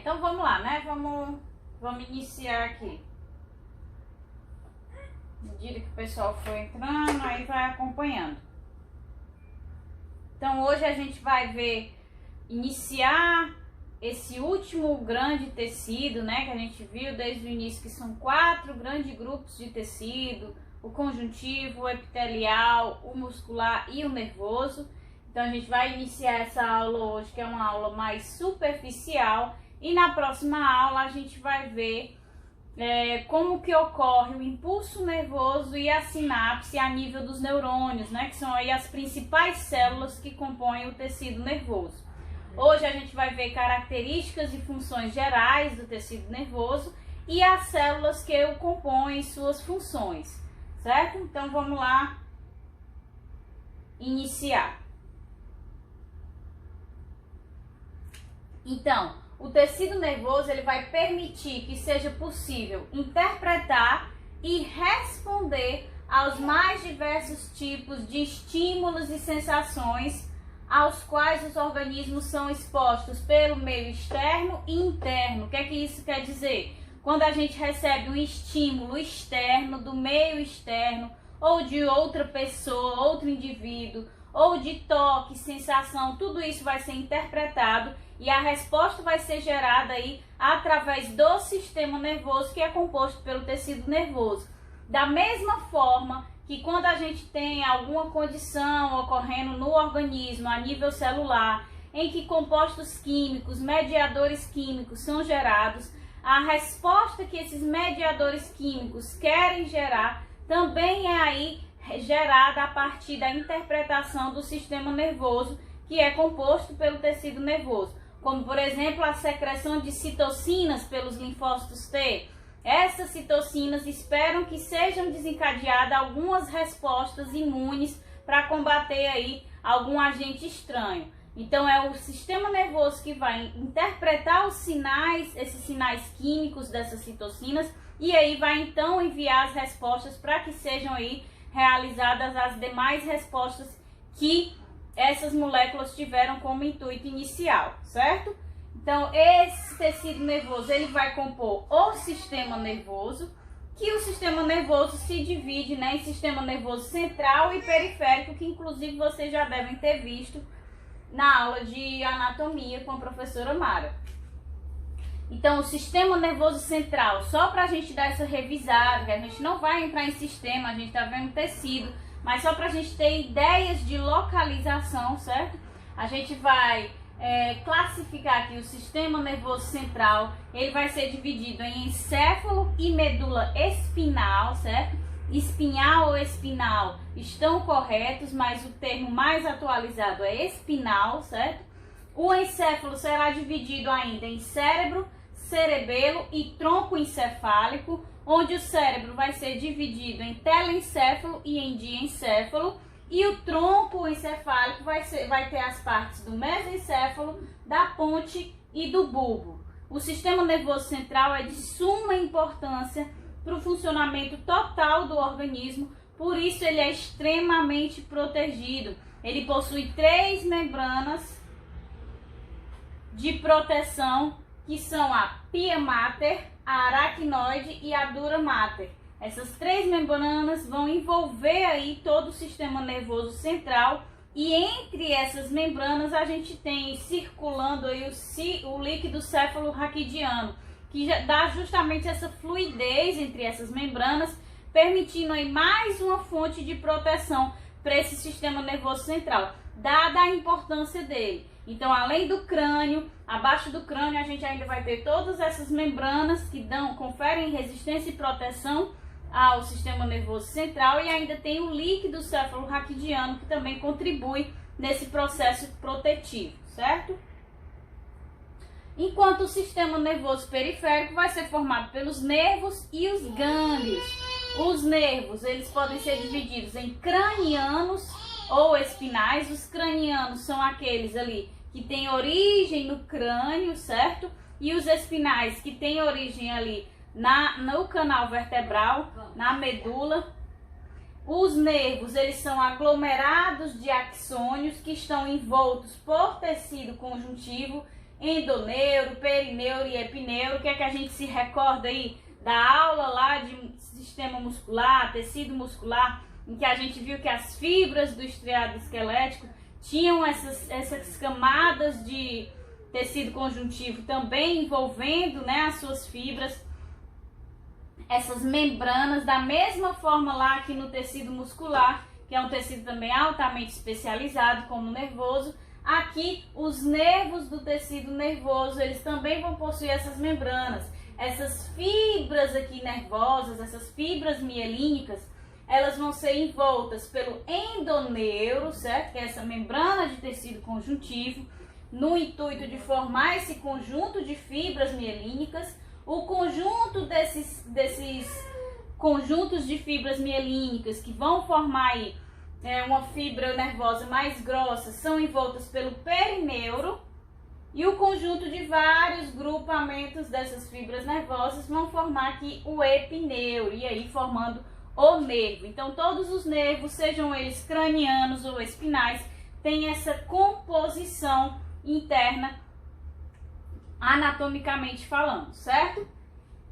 Então vamos lá, né? Vamos iniciar aqui. À medida que o pessoal for entrando, aí vai acompanhando. Então hoje a gente vai iniciar esse último grande tecido, né? Que a gente viu desde o início, que são 4 grandes grupos de tecido: o conjuntivo, o epitelial, o muscular e o nervoso. Então a gente vai iniciar essa aula hoje, que é uma aula mais superficial, e na próxima aula a gente vai ver como que ocorre o impulso nervoso e a sinapse a nível dos neurônios, né? Que são aí as principais células que compõem o tecido nervoso. Hoje a gente vai ver características e funções gerais do tecido nervoso e as células que o compõem, suas funções, certo? Então vamos lá iniciar. Então, o tecido nervoso ele vai permitir que seja possível interpretar e responder aos mais diversos tipos de estímulos e sensações aos quais os organismos são expostos pelo meio externo e interno. O que é que isso quer dizer? Quando a gente recebe um estímulo externo, do meio externo, ou de outra pessoa, outro indivíduo, ou de toque, sensação, tudo isso vai ser interpretado e a resposta vai ser gerada aí através do sistema nervoso, que é composto pelo tecido nervoso. Da mesma forma que quando a gente tem alguma condição ocorrendo no organismo a nível celular, em que compostos químicos, mediadores químicos são gerados, a resposta que esses mediadores químicos querem gerar também é aí gerada a partir da interpretação do sistema nervoso, que é composto pelo tecido nervoso, como por exemplo a secreção de citocinas pelos linfócitos T. Essas citocinas esperam que sejam desencadeadas algumas respostas imunes para combater aí algum agente estranho. Então é o sistema nervoso que vai interpretar os sinais, esses sinais químicos dessas citocinas, e aí vai então enviar as respostas para que sejam aí realizadas as demais respostas que essas moléculas tiveram como intuito inicial, certo? Então, esse tecido nervoso, ele vai compor o sistema nervoso, que o sistema nervoso se divide, né, em sistema nervoso central e periférico, que inclusive vocês já devem ter visto na aula de anatomia com a professora Mara. Então, o sistema nervoso central, só para a gente dar essa revisada, que a gente não vai entrar em sistema, a gente está vendo tecido, mas só para a gente ter ideias de localização, certo? A gente vai classificar aqui o sistema nervoso central. Ele vai ser dividido em encéfalo e medula espinal, certo? Espinhal ou espinal estão corretos, mas o termo mais atualizado é espinal, certo? O encéfalo será dividido ainda em cérebro, cerebelo e tronco encefálico, onde o cérebro vai ser dividido em telencéfalo e em diencéfalo, e o tronco encefálico vai ter as partes do mesencéfalo, da ponte e do bulbo. O sistema nervoso central é de suma importância para o funcionamento total do organismo, por isso ele é extremamente protegido. Ele possui 3 membranas de proteção, que são a pia mater, a aracnoide e a dura mater. Essas 3 membranas vão envolver aí todo o sistema nervoso central, e entre essas membranas a gente tem circulando aí o líquido céfalo-raquidiano, que já dá justamente essa fluidez entre essas membranas, permitindo aí mais uma fonte de proteção para esse sistema nervoso central, dada a importância dele. Então, além do crânio, abaixo do crânio a gente ainda vai ter todas essas membranas que conferem resistência e proteção ao sistema nervoso central, e ainda tem o líquido céfalo-raquidiano, que também contribui nesse processo protetivo, certo? Enquanto o sistema nervoso periférico vai ser formado pelos nervos e os gânglios. Os nervos, eles podem ser divididos em cranianos ou espinais. Os cranianos são aqueles ali que têm origem no crânio, certo? E os espinais, que têm origem ali no canal vertebral, na medula. Os nervos, eles são aglomerados de axônios que estão envoltos por tecido conjuntivo endoneuro, perineuro e epineuro. O que é que a gente se recorda aí da aula lá de sistema muscular, tecido muscular, em que a gente viu que as fibras do estriado esquelético tinham essas camadas de tecido conjuntivo também envolvendo, né, as suas fibras, essas membranas, da mesma forma lá que no tecido muscular, que é um tecido também altamente especializado, como o nervoso. Aqui, os nervos do tecido nervoso, eles também vão possuir essas membranas. Essas fibras aqui nervosas, essas fibras mielínicas, elas vão ser envoltas pelo endoneuro, certo? Que é essa membrana de tecido conjuntivo, no intuito de formar esse conjunto de fibras mielínicas. O conjunto desses conjuntos de fibras mielínicas que vão formar aí uma fibra nervosa mais grossa são envoltas pelo perineuro, e o conjunto de vários grupamentos dessas fibras nervosas vão formar aqui o epineuro, e aí formando o nervo. Então todos os nervos, sejam eles cranianos ou espinais, têm essa composição interna anatomicamente falando, certo?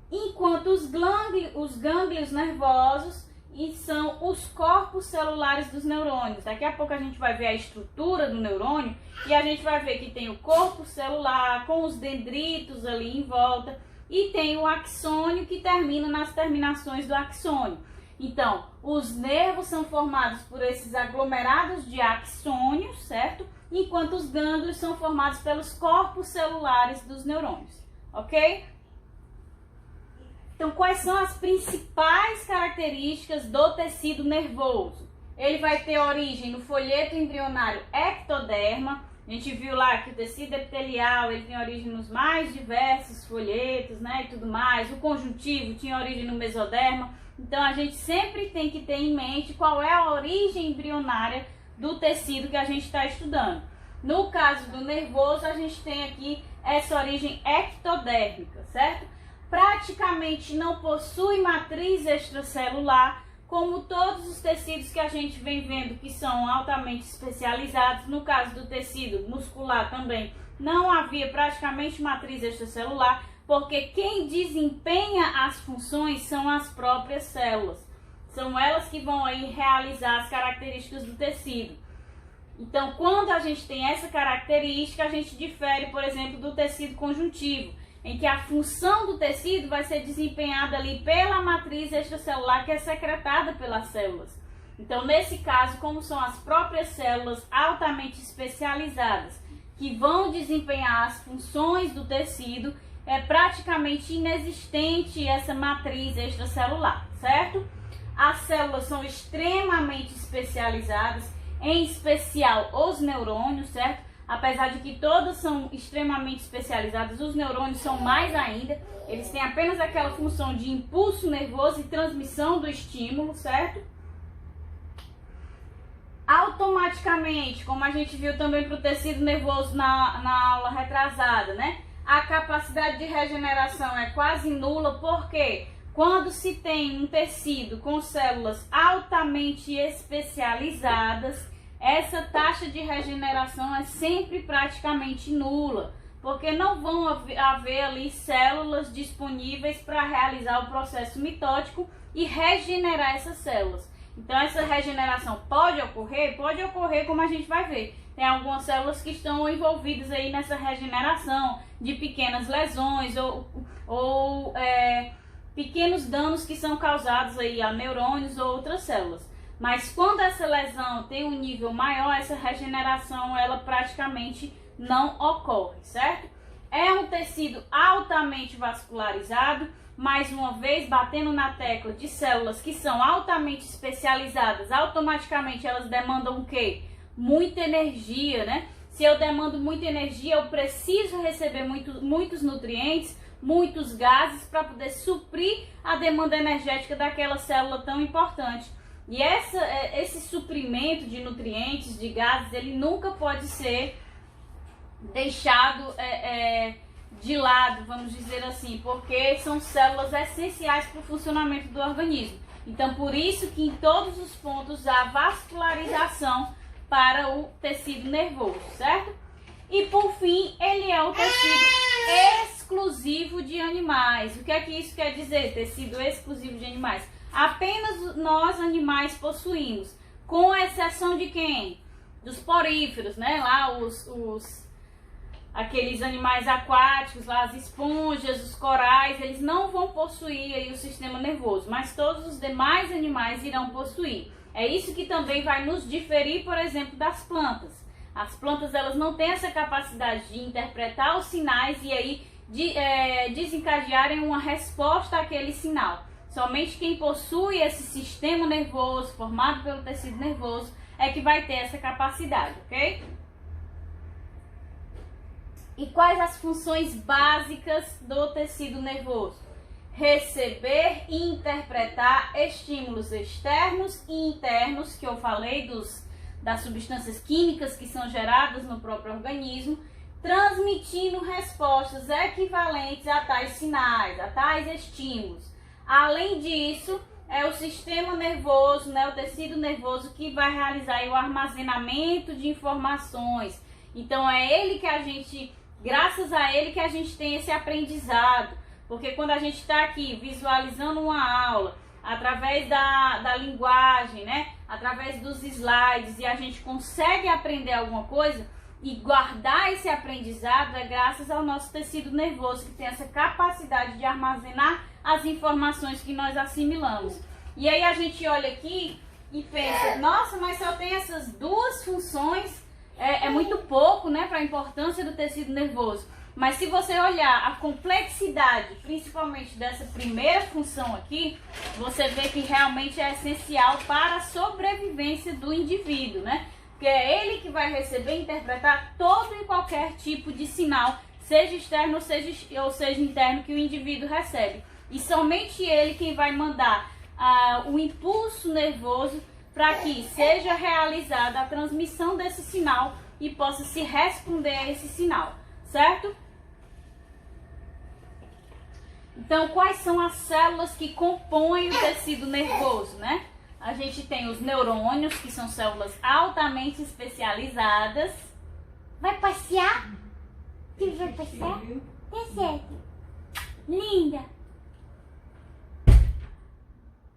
Enquanto os gânglios nervosos são os corpos celulares dos neurônios. Daqui a pouco a gente vai ver a estrutura do neurônio e a gente vai ver que tem o corpo celular com os dendritos ali em volta e tem o axônio que termina nas terminações do axônio. Então, os nervos são formados por esses aglomerados de axônios, certo? Enquanto os gânglios são formados pelos corpos celulares dos neurônios, ok? Então, quais são as principais características do tecido nervoso? Ele vai ter origem no folheto embrionário ectoderma. A gente viu lá que o tecido epitelial ele tem origem nos mais diversos folhetos, né, e tudo mais. O conjuntivo tinha origem no mesoderma. Então, a gente sempre tem que ter em mente qual é a origem embrionária do tecido que a gente está estudando. No caso do nervoso, a gente tem aqui essa origem ectodérmica, certo? Praticamente não possui matriz extracelular, como todos os tecidos que a gente vem vendo que são altamente especializados. No caso do tecido muscular também não havia praticamente matriz extracelular, porque quem desempenha as funções são as próprias células. São elas que vão aí realizar as características do tecido. Então, quando a gente tem essa característica, a gente difere, por exemplo, do tecido conjuntivo, em que a função do tecido vai ser desempenhada ali pela matriz extracelular que é secretada pelas células. Então, nesse caso, como são as próprias células altamente especializadas que vão desempenhar as funções do tecido, é praticamente inexistente essa matriz extracelular, certo? As células são extremamente especializadas, em especial os neurônios, certo? Apesar de que todas são extremamente especializadas, os neurônios são mais ainda. Eles têm apenas aquela função de impulso nervoso e transmissão do estímulo, certo? Automaticamente, como a gente viu também para o tecido nervoso na aula retrasada, né? A capacidade de regeneração é quase nula, porque quando se tem um tecido com células altamente especializadas, essa taxa de regeneração é sempre praticamente nula, porque não vão haver ali células disponíveis para realizar o processo mitótico e regenerar essas células. Então essa regeneração pode ocorrer como a gente vai ver. Tem algumas células que estão envolvidas aí nessa regeneração de pequenas lesões ou pequenos danos que são causados aí a neurônios ou outras células. Mas quando essa lesão tem um nível maior, essa regeneração ela praticamente não ocorre, certo? É um tecido altamente vascularizado, mais uma vez batendo na tecla de células que são altamente especializadas, automaticamente elas demandam o quê? Muita energia, né? Se eu demando muita energia, eu preciso receber muitos nutrientes, muitos gases para poder suprir a demanda energética daquela célula tão importante. E esse suprimento de nutrientes, de gases, ele nunca pode ser deixado de lado, vamos dizer assim, porque são células essenciais para o funcionamento do organismo. Então, por isso que em todos os pontos há vascularização para o tecido nervoso, certo? E por fim, ele é o tecido exclusivo de animais. O que é que isso quer dizer, tecido exclusivo de animais? Apenas nós animais possuímos, com exceção de quem? Dos poríferos, né? Lá aqueles animais aquáticos, lá as esponjas, os corais, eles não vão possuir aí o sistema nervoso, mas todos os demais animais irão possuir. É isso que também vai nos diferir, por exemplo, das plantas. As plantas, elas não têm essa capacidade de interpretar os sinais e aí desencadearem uma resposta àquele sinal. Somente quem possui esse sistema nervoso, formado pelo tecido nervoso, é que vai ter essa capacidade, ok? E quais as funções básicas do tecido nervoso? Receber e interpretar estímulos externos e internos, que eu falei das substâncias químicas que são geradas no próprio organismo, transmitindo respostas equivalentes a tais sinais, a tais estímulos. Além disso, é o sistema nervoso, né, o tecido nervoso, que vai realizar aí o armazenamento de informações. Então é ele que a gente, graças a ele que a gente tem esse aprendizado. Porque quando a gente está aqui visualizando uma aula, através da linguagem, né, através dos slides, e a gente consegue aprender alguma coisa e guardar esse aprendizado, é graças ao nosso tecido nervoso, que tem essa capacidade de armazenar as informações que nós assimilamos. E aí a gente olha aqui e pensa, nossa, mas só tem essas duas funções, é muito pouco, né, para a importância do tecido nervoso. Mas se você olhar a complexidade, principalmente dessa primeira função aqui, você vê que realmente é essencial para a sobrevivência do indivíduo, né? Porque é ele que vai receber e interpretar todo e qualquer tipo de sinal, seja externo ou seja interno, que o indivíduo recebe. E somente ele quem vai mandar o impulso nervoso para que seja realizada a transmissão desse sinal e possa se responder a esse sinal, certo? Então, quais são as células que compõem o tecido nervoso, né? A gente tem os neurônios, que são células altamente especializadas. Vai passear? Você vai passear? Tá certo. Linda!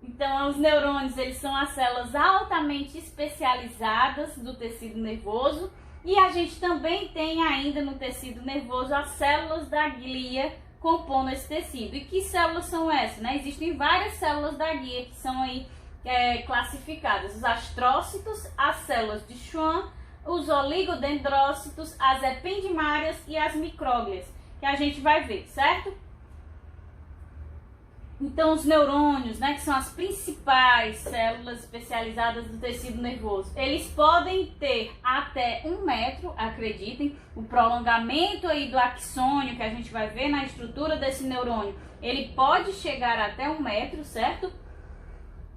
Então, os neurônios, eles são as células altamente especializadas do tecido nervoso. E a gente também tem ainda no tecido nervoso as células da glia compondo esse tecido. E que células são essas, né? Existem várias células da glia que são aí classificadas. Os astrócitos, as células de Schwann, os oligodendrócitos, as ependimárias e as micróglias, que a gente vai ver, certo? Então, os neurônios, né, que são as principais células especializadas do tecido nervoso, eles podem ter até 1 metro, acreditem. O prolongamento aí do axônio, que a gente vai ver na estrutura desse neurônio, ele pode chegar até 1 metro, certo?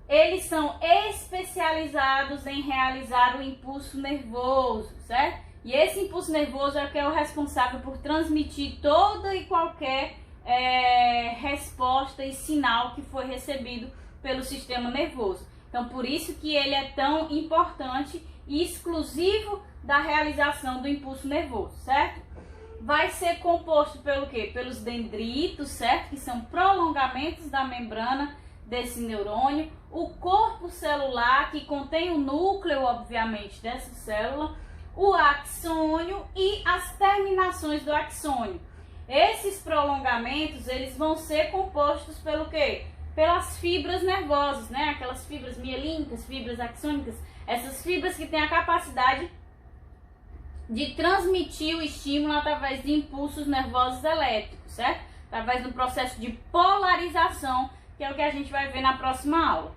Eles são especializados em realizar o impulso nervoso, certo? E esse impulso nervoso é o que é o responsável por transmitir toda e qualquer resposta e sinal que foi recebido pelo sistema nervoso. Então, por isso que ele é tão importante e exclusivo da realização do impulso nervoso, certo? Vai ser composto pelo quê? Pelos dendritos, certo? Que são prolongamentos da membrana desse neurônio, o corpo celular, que contém o núcleo, obviamente, dessa célula, o axônio e as terminações do axônio. Esses prolongamentos, eles vão ser compostos pelo quê? Pelas fibras nervosas, né? Aquelas fibras mielínicas, fibras axônicas, essas fibras que têm a capacidade de transmitir o estímulo através de impulsos nervosos elétricos, certo? Através do processo de polarização, que é o que a gente vai ver na próxima aula.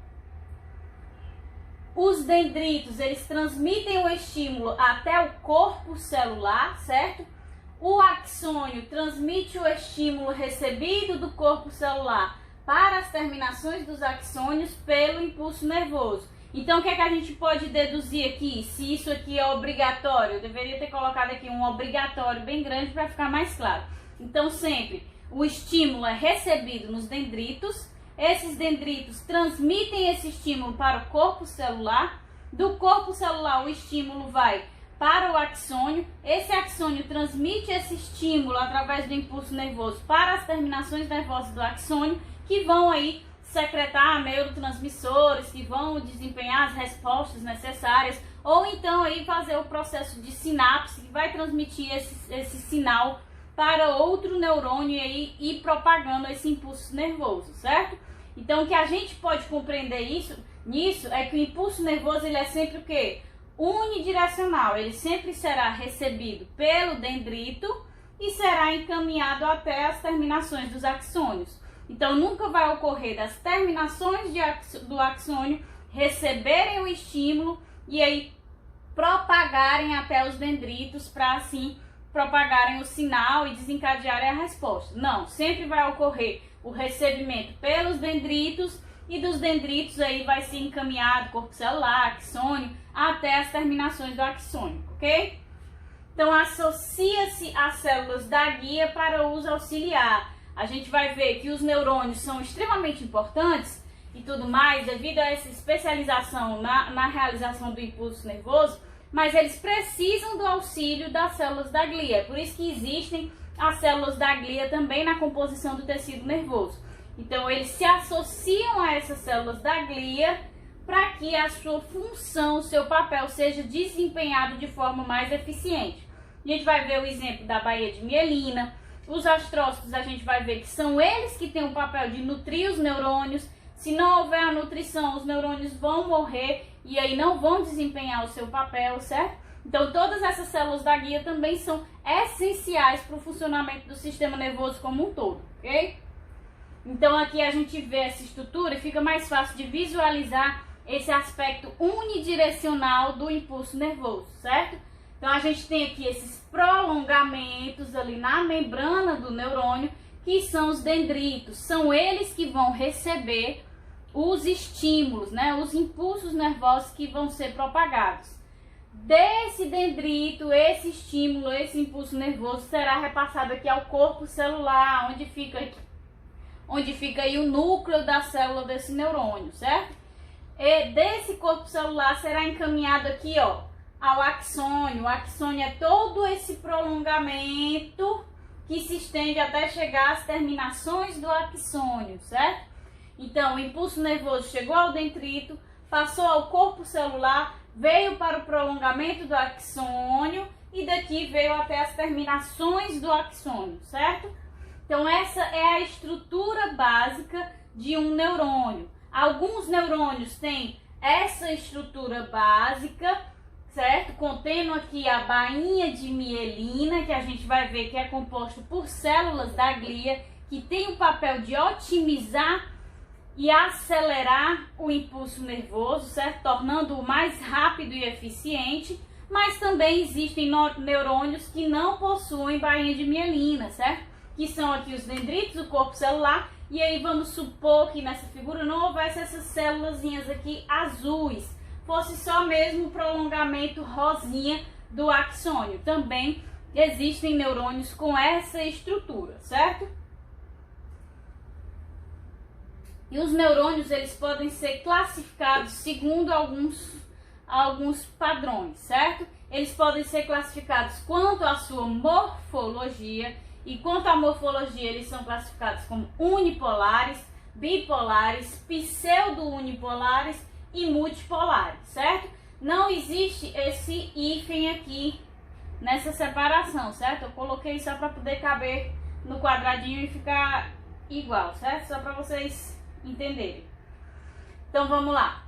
Os dendritos, eles transmitem o estímulo até o corpo celular, certo? O axônio transmite o estímulo recebido do corpo celular para as terminações dos axônios pelo impulso nervoso. Então, o que é que a gente pode deduzir aqui? Se isso aqui é obrigatório, eu deveria ter colocado aqui um obrigatório bem grande para ficar mais claro. Então, sempre o estímulo é recebido nos dendritos. Esses dendritos transmitem esse estímulo para o corpo celular. Do corpo celular, o estímulo vai para o axônio. Esse axônio transmite esse estímulo através do impulso nervoso para as terminações nervosas do axônio, que vão aí secretar neurotransmissores, que vão desempenhar as respostas necessárias, ou então aí fazer o processo de sinapse, que vai transmitir esse sinal para outro neurônio e aí ir propagando esse impulso nervoso, certo? Então, o que a gente pode compreender nisso é que o impulso nervoso ele é sempre o quê? Unidirecional. Ele sempre será recebido pelo dendrito e será encaminhado até as terminações dos axônios. Então, nunca vai ocorrer das terminações do axônio receberem o estímulo e aí propagarem até os dendritos para assim propagarem o sinal e desencadearem a resposta. Não, sempre vai ocorrer o recebimento pelos dendritos e dos dendritos aí vai ser encaminhado corpo celular, axônio, até as terminações do axônio, ok? Então, associa-se às células da guia para uso auxiliar. A gente vai ver que os neurônios são extremamente importantes e tudo mais, devido a essa especialização na realização do impulso nervoso, mas eles precisam do auxílio das células da glia. Por isso que existem as células da glia também na composição do tecido nervoso. Então, eles se associam a essas células da glia para que a sua função, o seu papel seja desempenhado de forma mais eficiente. A gente vai ver o exemplo da baía de mielina. Os astrócitos a gente vai ver que são eles que têm o papel de nutrir os neurônios. Se não houver a nutrição, os neurônios vão morrer e aí não vão desempenhar o seu papel, certo? Então, todas essas células da guia também são essenciais para o funcionamento do sistema nervoso como um todo, ok? Então, aqui a gente vê essa estrutura e fica mais fácil de visualizar esse aspecto unidirecional do impulso nervoso, certo? Então, a gente tem aqui esses prolongamentos ali na membrana do neurônio, que são os dendritos. São eles que vão receber os estímulos, né? Os impulsos nervosos que vão ser propagados. Desse dendrito, esse estímulo, esse impulso nervoso será repassado aqui ao corpo celular, onde fica aí o núcleo da célula desse neurônio, certo? E desse corpo celular será encaminhado aqui, ó, ao axônio. O axônio é todo esse prolongamento que se estende até chegar às terminações do axônio, certo? Então, o impulso nervoso chegou ao dendrito, passou ao corpo celular, veio para o prolongamento do axônio e daqui veio até as terminações do axônio, certo? Então, essa é a estrutura básica de um neurônio. Alguns neurônios têm essa estrutura básica, certo? Contendo aqui a bainha de mielina, que a gente vai ver que é composto por células da glia, que tem o papel de otimizar e acelerar o impulso nervoso, certo? Tornando-o mais rápido e eficiente, mas também existem neurônios que não possuem bainha de mielina, certo? Que são aqui os dendritos do corpo celular, e aí vamos supor que nessa figura não houvesse essas célulazinhas aqui azuis, fosse só mesmo o prolongamento rosinha do axônio. Também existem neurônios com essa estrutura, certo? E os neurônios, eles podem ser classificados segundo alguns padrões, certo? Eles podem ser classificados quanto à sua morfologia, e quanto à morfologia, eles são classificados como unipolares, bipolares, pseudo-unipolares e multipolares, certo? Não existe esse hífen aqui nessa separação, certo? Eu coloquei só para poder caber no quadradinho e ficar igual, certo? Só para vocês entenderem. Então vamos lá.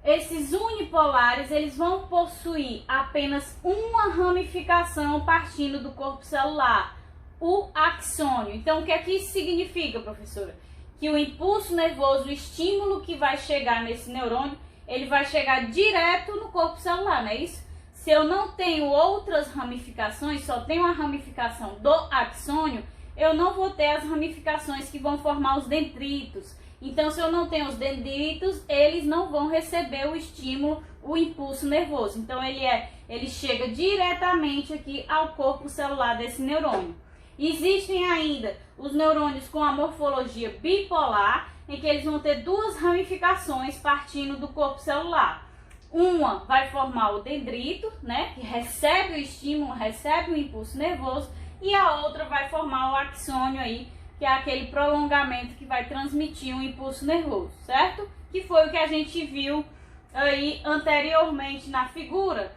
Esses unipolares, eles vão possuir apenas uma ramificação partindo do corpo celular, o axônio. Então o que é que isso significa, professora? Que o impulso nervoso, o estímulo que vai chegar nesse neurônio, ele vai chegar direto no corpo celular, não é isso? Se eu não tenho outras ramificações, só tenho a ramificação do axônio, eu não vou ter as ramificações que vão formar os dendritos. Então, se eu não tenho os dendritos, eles não vão receber o estímulo, o impulso nervoso. Então, ele chega diretamente aqui ao corpo celular desse neurônio. Existem ainda os neurônios com a morfologia bipolar, em que eles vão ter duas ramificações partindo do corpo celular. Uma vai formar o dendrito, né, que recebe o estímulo, recebe o impulso nervoso, e a outra vai formar o axônio aí, que é aquele prolongamento que vai transmitir um impulso nervoso, certo? Que foi o que a gente viu aí anteriormente na figura.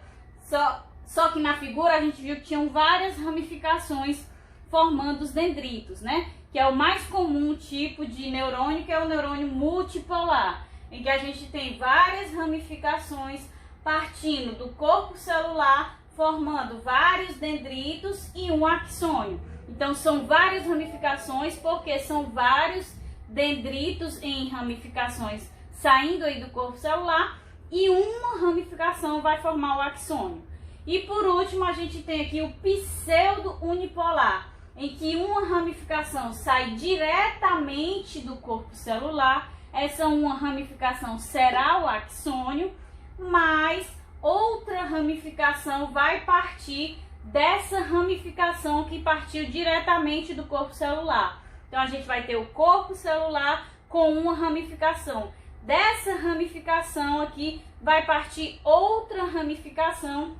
Só que na figura a gente viu que tinham várias ramificações formando os dendritos, né? Que é o mais comum tipo de neurônio, que é o neurônio multipolar, em que a gente tem várias ramificações partindo do corpo celular, formando vários dendritos e um axônio. Então são várias ramificações porque são vários dendritos em ramificações saindo aí do corpo celular e uma ramificação vai formar o axônio. E por último a gente tem aqui o pseudo-unipolar, em que uma ramificação sai diretamente do corpo celular. Essa uma ramificação será o axônio, mas outra ramificação vai partir dessa ramificação que partiu diretamente do corpo celular. Então a gente vai ter o corpo celular com uma ramificação. Dessa ramificação aqui vai partir outra ramificação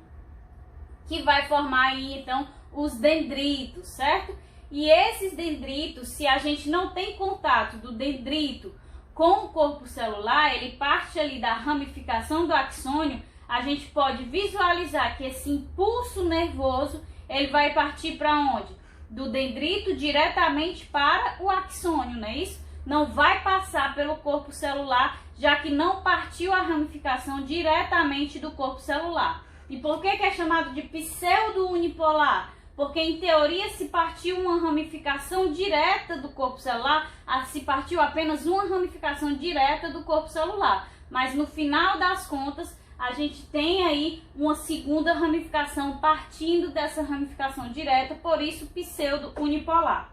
que vai formar aí então os dendritos, certo? E esses dendritos, se a gente não tem contato do dendrito com o corpo celular, ele parte ali da ramificação do axônio, a gente pode visualizar que esse impulso nervoso, ele vai partir para onde? Do dendrito diretamente para o axônio, não é isso? Não vai passar pelo corpo celular, já que não partiu a ramificação diretamente do corpo celular. E por que é chamado de pseudo-unipolar? Porque em teoria se partiu uma ramificação direta do corpo celular, se partiu apenas uma ramificação direta do corpo celular. Mas no final das contas, a gente tem aí uma segunda ramificação partindo dessa ramificação direta, por isso pseudo-unipolar.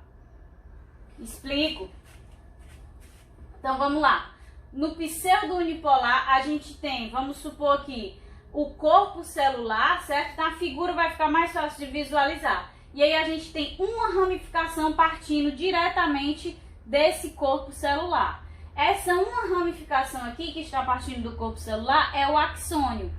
Explico? Então vamos lá. No pseudo-unipolar a gente tem, vamos supor aqui, o corpo celular, certo? Na figura vai ficar mais fácil de visualizar. E aí a gente tem uma ramificação partindo diretamente desse corpo celular. Essa uma ramificação aqui que está partindo do corpo celular é o axônio.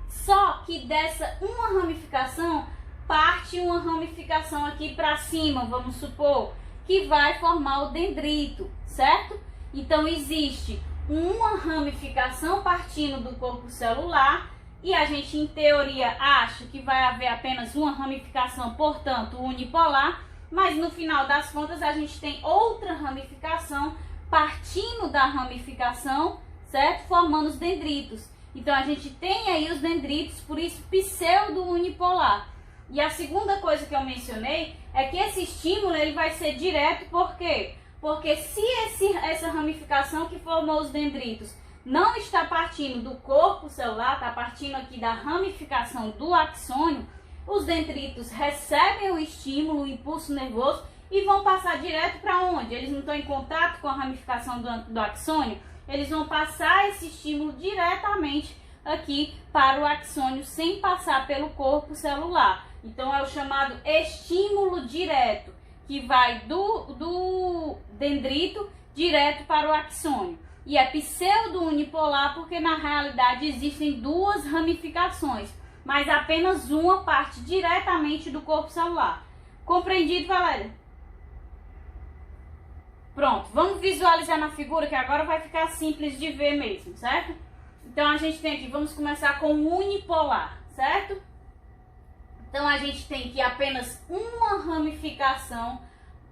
Só que dessa uma ramificação parte uma ramificação aqui para cima, vamos supor, que vai formar o dendrito, certo? Então existe uma ramificação partindo do corpo celular e a gente, em teoria, acha que vai haver apenas uma ramificação, portanto, unipolar, mas no final das contas a gente tem outra ramificação partindo da ramificação, certo? Formando os dendritos. Então a gente tem aí os dendritos, por isso pseudo-unipolar. E a segunda coisa que eu mencionei é que esse estímulo ele vai ser direto, por quê? Porque se essa ramificação que formou os dendritos não está partindo do corpo celular, está partindo aqui da ramificação do axônio, os dendritos recebem o estímulo, o impulso nervoso e vão passar direto para onde? Eles não estão em contato com a ramificação do axônio, eles vão passar esse estímulo diretamente aqui para o axônio sem passar pelo corpo celular. Então é o chamado estímulo direto, que vai do dendrito direto para o axônio. E é pseudo-unipolar porque na realidade existem duas ramificações, mas apenas uma parte diretamente do corpo celular. Compreendido, Valéria? Pronto, vamos visualizar na figura que agora vai ficar simples de ver mesmo, certo? Então a gente tem aqui, vamos começar com o unipolar, certo? Então a gente tem aqui apenas uma ramificação,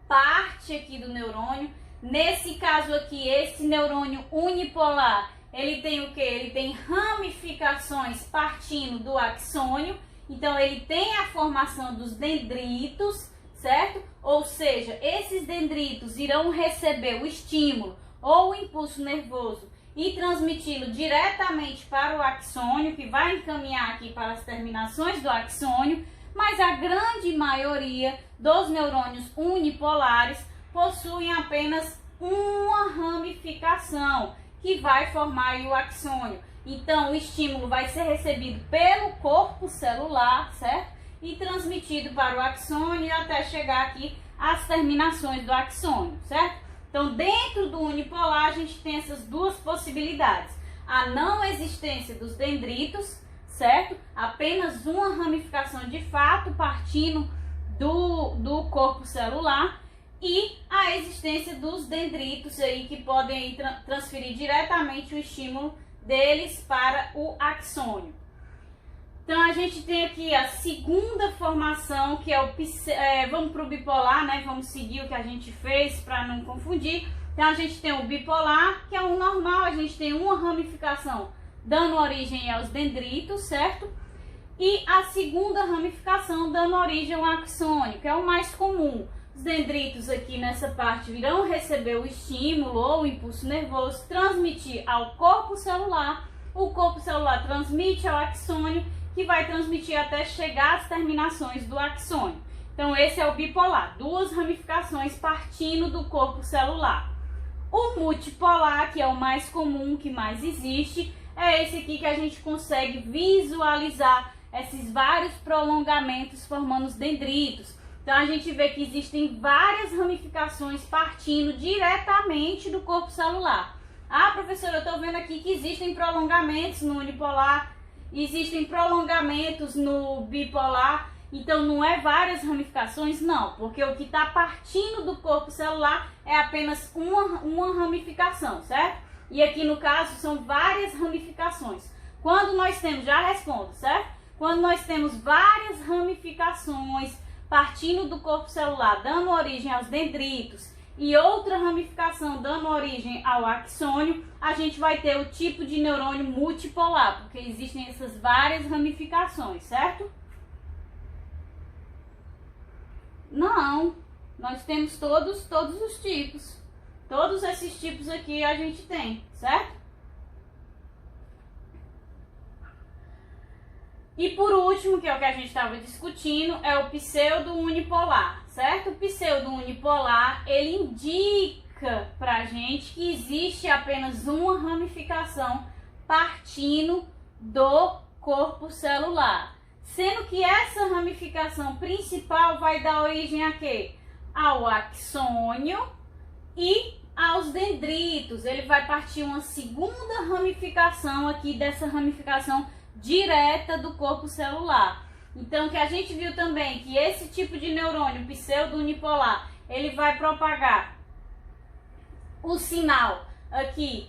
parte aqui do neurônio. Nesse caso aqui, esse neurônio unipolar, ele tem o que? Ele tem ramificações partindo do axônio, então ele tem a formação dos dendritos, certo? Ou seja, esses dendritos irão receber o estímulo ou o impulso nervoso e transmiti-lo diretamente para o axônio, que vai encaminhar aqui para as terminações do axônio, mas a grande maioria dos neurônios unipolares possuem apenas uma ramificação, que vai formar o axônio. Então, o estímulo vai ser recebido pelo corpo celular, certo? E transmitido para o axônio até chegar aqui às terminações do axônio, certo? Então, dentro do unipolar, a gente tem essas duas possibilidades. a não existência dos dendritos, certo? Apenas uma ramificação de fato partindo do corpo celular e a existência dos dendritos aí que podem transferir diretamente o estímulo deles para o axônio. Então a gente tem aqui a segunda formação, que é o vamos para o bipolar, né? Vamos seguir o que a gente fez para não confundir. Então a gente tem o bipolar, que é o normal, a gente tem uma ramificação dando origem aos dendritos, certo? E a segunda ramificação dando origem ao axônio, que é o mais comum. Os dendritos aqui nessa parte irão receber o estímulo ou o impulso nervoso, transmitir ao corpo celular, o corpo celular transmite ao axônio, que vai transmitir até chegar às terminações do axônio. Então esse é o bipolar, duas ramificações partindo do corpo celular. O multipolar, que é o mais comum, que mais existe, é esse aqui que a gente consegue visualizar esses vários prolongamentos formando os dendritos. Então a gente vê que existem várias ramificações partindo diretamente do corpo celular. Ah, professora, eu estou vendo aqui que existem prolongamentos no unipolar, existem prolongamentos no bipolar, então não é várias ramificações? Não, porque o que está partindo do corpo celular é apenas uma ramificação, certo? E aqui no caso são várias ramificações. Quando nós temos, já respondo, certo? Quando nós temos várias ramificações partindo do corpo celular, dando origem aos dendritos, e outra ramificação dando origem ao axônio, a gente vai ter o tipo de neurônio multipolar, porque existem essas várias ramificações, certo? Não, nós temos todos os tipos. Todos esses tipos aqui a gente tem, certo? E por último, que é o que a gente estava discutindo, é o pseudo-unipolar, certo? O pseudo-unipolar, ele indica pra gente que existe apenas uma ramificação partindo do corpo celular. Sendo que essa ramificação principal vai dar origem a quê? Ao axônio e aos dendritos. Ele vai partir uma segunda ramificação aqui dessa ramificação direta do corpo celular. Então, que a gente viu também que esse tipo de neurônio pseudo-unipolar, ele vai propagar o sinal aqui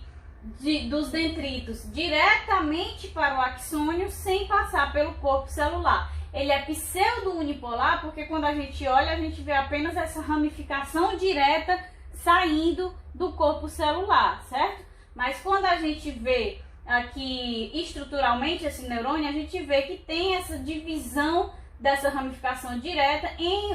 dos dendritos diretamente para o axônio sem passar pelo corpo celular. Ele é pseudo-unipolar porque quando a gente olha, a gente vê apenas essa ramificação direta saindo do corpo celular, certo? Mas quando a gente vê aqui estruturalmente esse neurônio, a gente vê que tem essa divisão dessa ramificação direta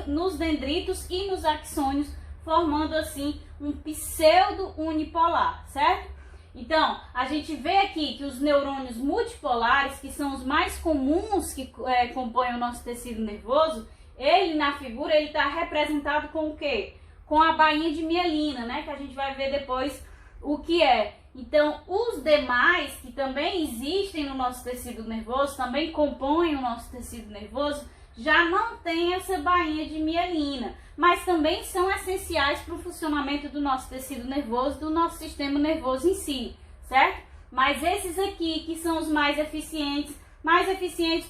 nos dendritos e nos axônios, formando assim um pseudo-unipolar, certo? Então, a gente vê aqui que os neurônios multipolares, que são os mais comuns que compõem o nosso tecido nervoso, ele na figura ele está representado com o quê? Com a bainha de mielina, né? Que a gente vai ver depois o que é. Então, os demais que também existem no nosso tecido nervoso, também compõem o nosso tecido nervoso, já não tem essa bainha de mielina, mas também são essenciais para o funcionamento do nosso tecido nervoso, do nosso sistema nervoso em si, certo? Mas esses aqui que são os mais eficientes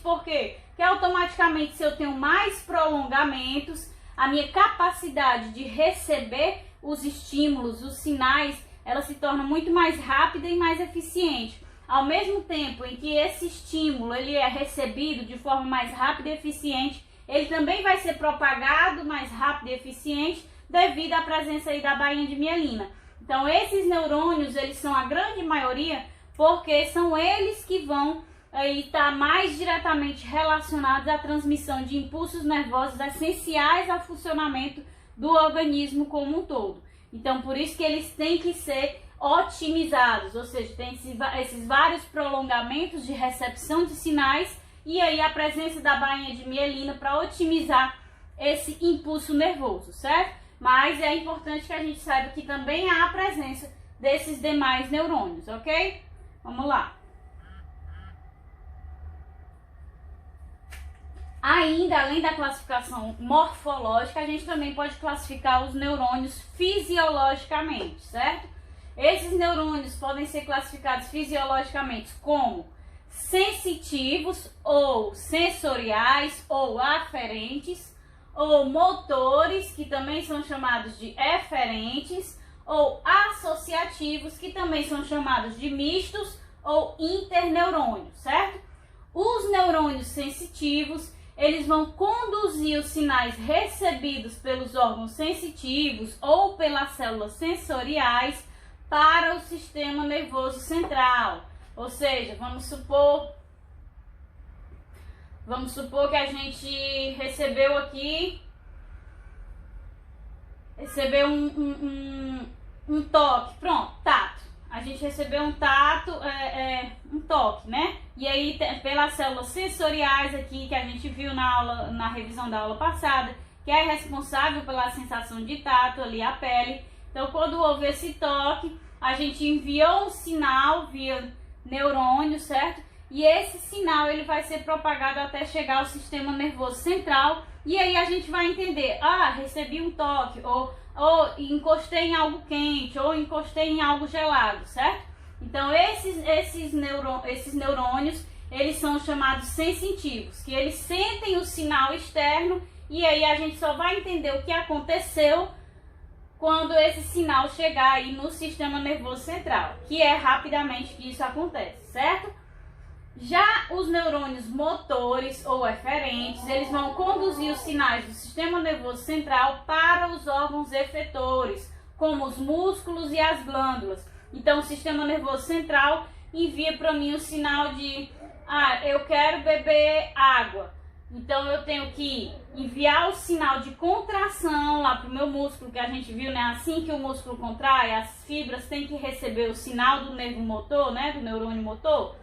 por quê? Porque automaticamente se eu tenho mais prolongamentos, a minha capacidade de receber os estímulos, os sinais, ela se torna muito mais rápida e mais eficiente. Ao mesmo tempo em que esse estímulo ele é recebido de forma mais rápida e eficiente, ele também vai ser propagado mais rápido e eficiente devido à presença aí da bainha de mielina. Então esses neurônios, eles são a grande maioria porque são eles que vão estar mais diretamente relacionados à transmissão de impulsos nervosos essenciais ao funcionamento do organismo como um todo. Então por isso que eles têm que ser otimizados, ou seja, tem esses vários prolongamentos de recepção de sinais e aí a presença da bainha de mielina para otimizar esse impulso nervoso, certo? Mas é importante que a gente saiba que também há a presença desses demais neurônios, ok? Vamos lá. Ainda, além da classificação morfológica, a gente também pode classificar os neurônios fisiologicamente, certo? Esses neurônios podem ser classificados fisiologicamente como sensitivos ou sensoriais ou aferentes, ou motores, que também são chamados de eferentes, ou associativos, que também são chamados de mistos ou interneurônios, certo? Os neurônios sensitivos, eles vão conduzir os sinais recebidos pelos órgãos sensitivos ou pelas células sensoriais para o sistema nervoso central. Ou seja, vamos supor que a gente recebeu aqui, um toque, pronto, tato. A gente recebeu um tato, um toque, né? E aí, pelas células sensoriais aqui, que a gente viu na revisão da aula passada, que é responsável pela sensação de tato ali, a pele. Então, quando houve esse toque, a gente enviou um sinal via neurônio, certo? E esse sinal ele vai ser propagado até chegar ao sistema nervoso central. E aí a gente vai entender, recebi um toque, ou encostei em algo quente, ou encostei em algo gelado, certo? Então esses neurônios, eles são chamados sensitivos, que eles sentem o sinal externo e aí a gente só vai entender o que aconteceu quando esse sinal chegar aí no sistema nervoso central, que é rapidamente que isso acontece, certo? Já os neurônios motores ou eferentes, eles vão conduzir os sinais do sistema nervoso central para os órgãos efetores, como os músculos e as glândulas. Então, o sistema nervoso central envia para mim o sinal de, eu quero beber água. Então, eu tenho que enviar o sinal de contração lá para o meu músculo, que a gente viu, né? Assim que o músculo contrai, as fibras têm que receber o sinal do nervo motor, né? Do neurônio motor.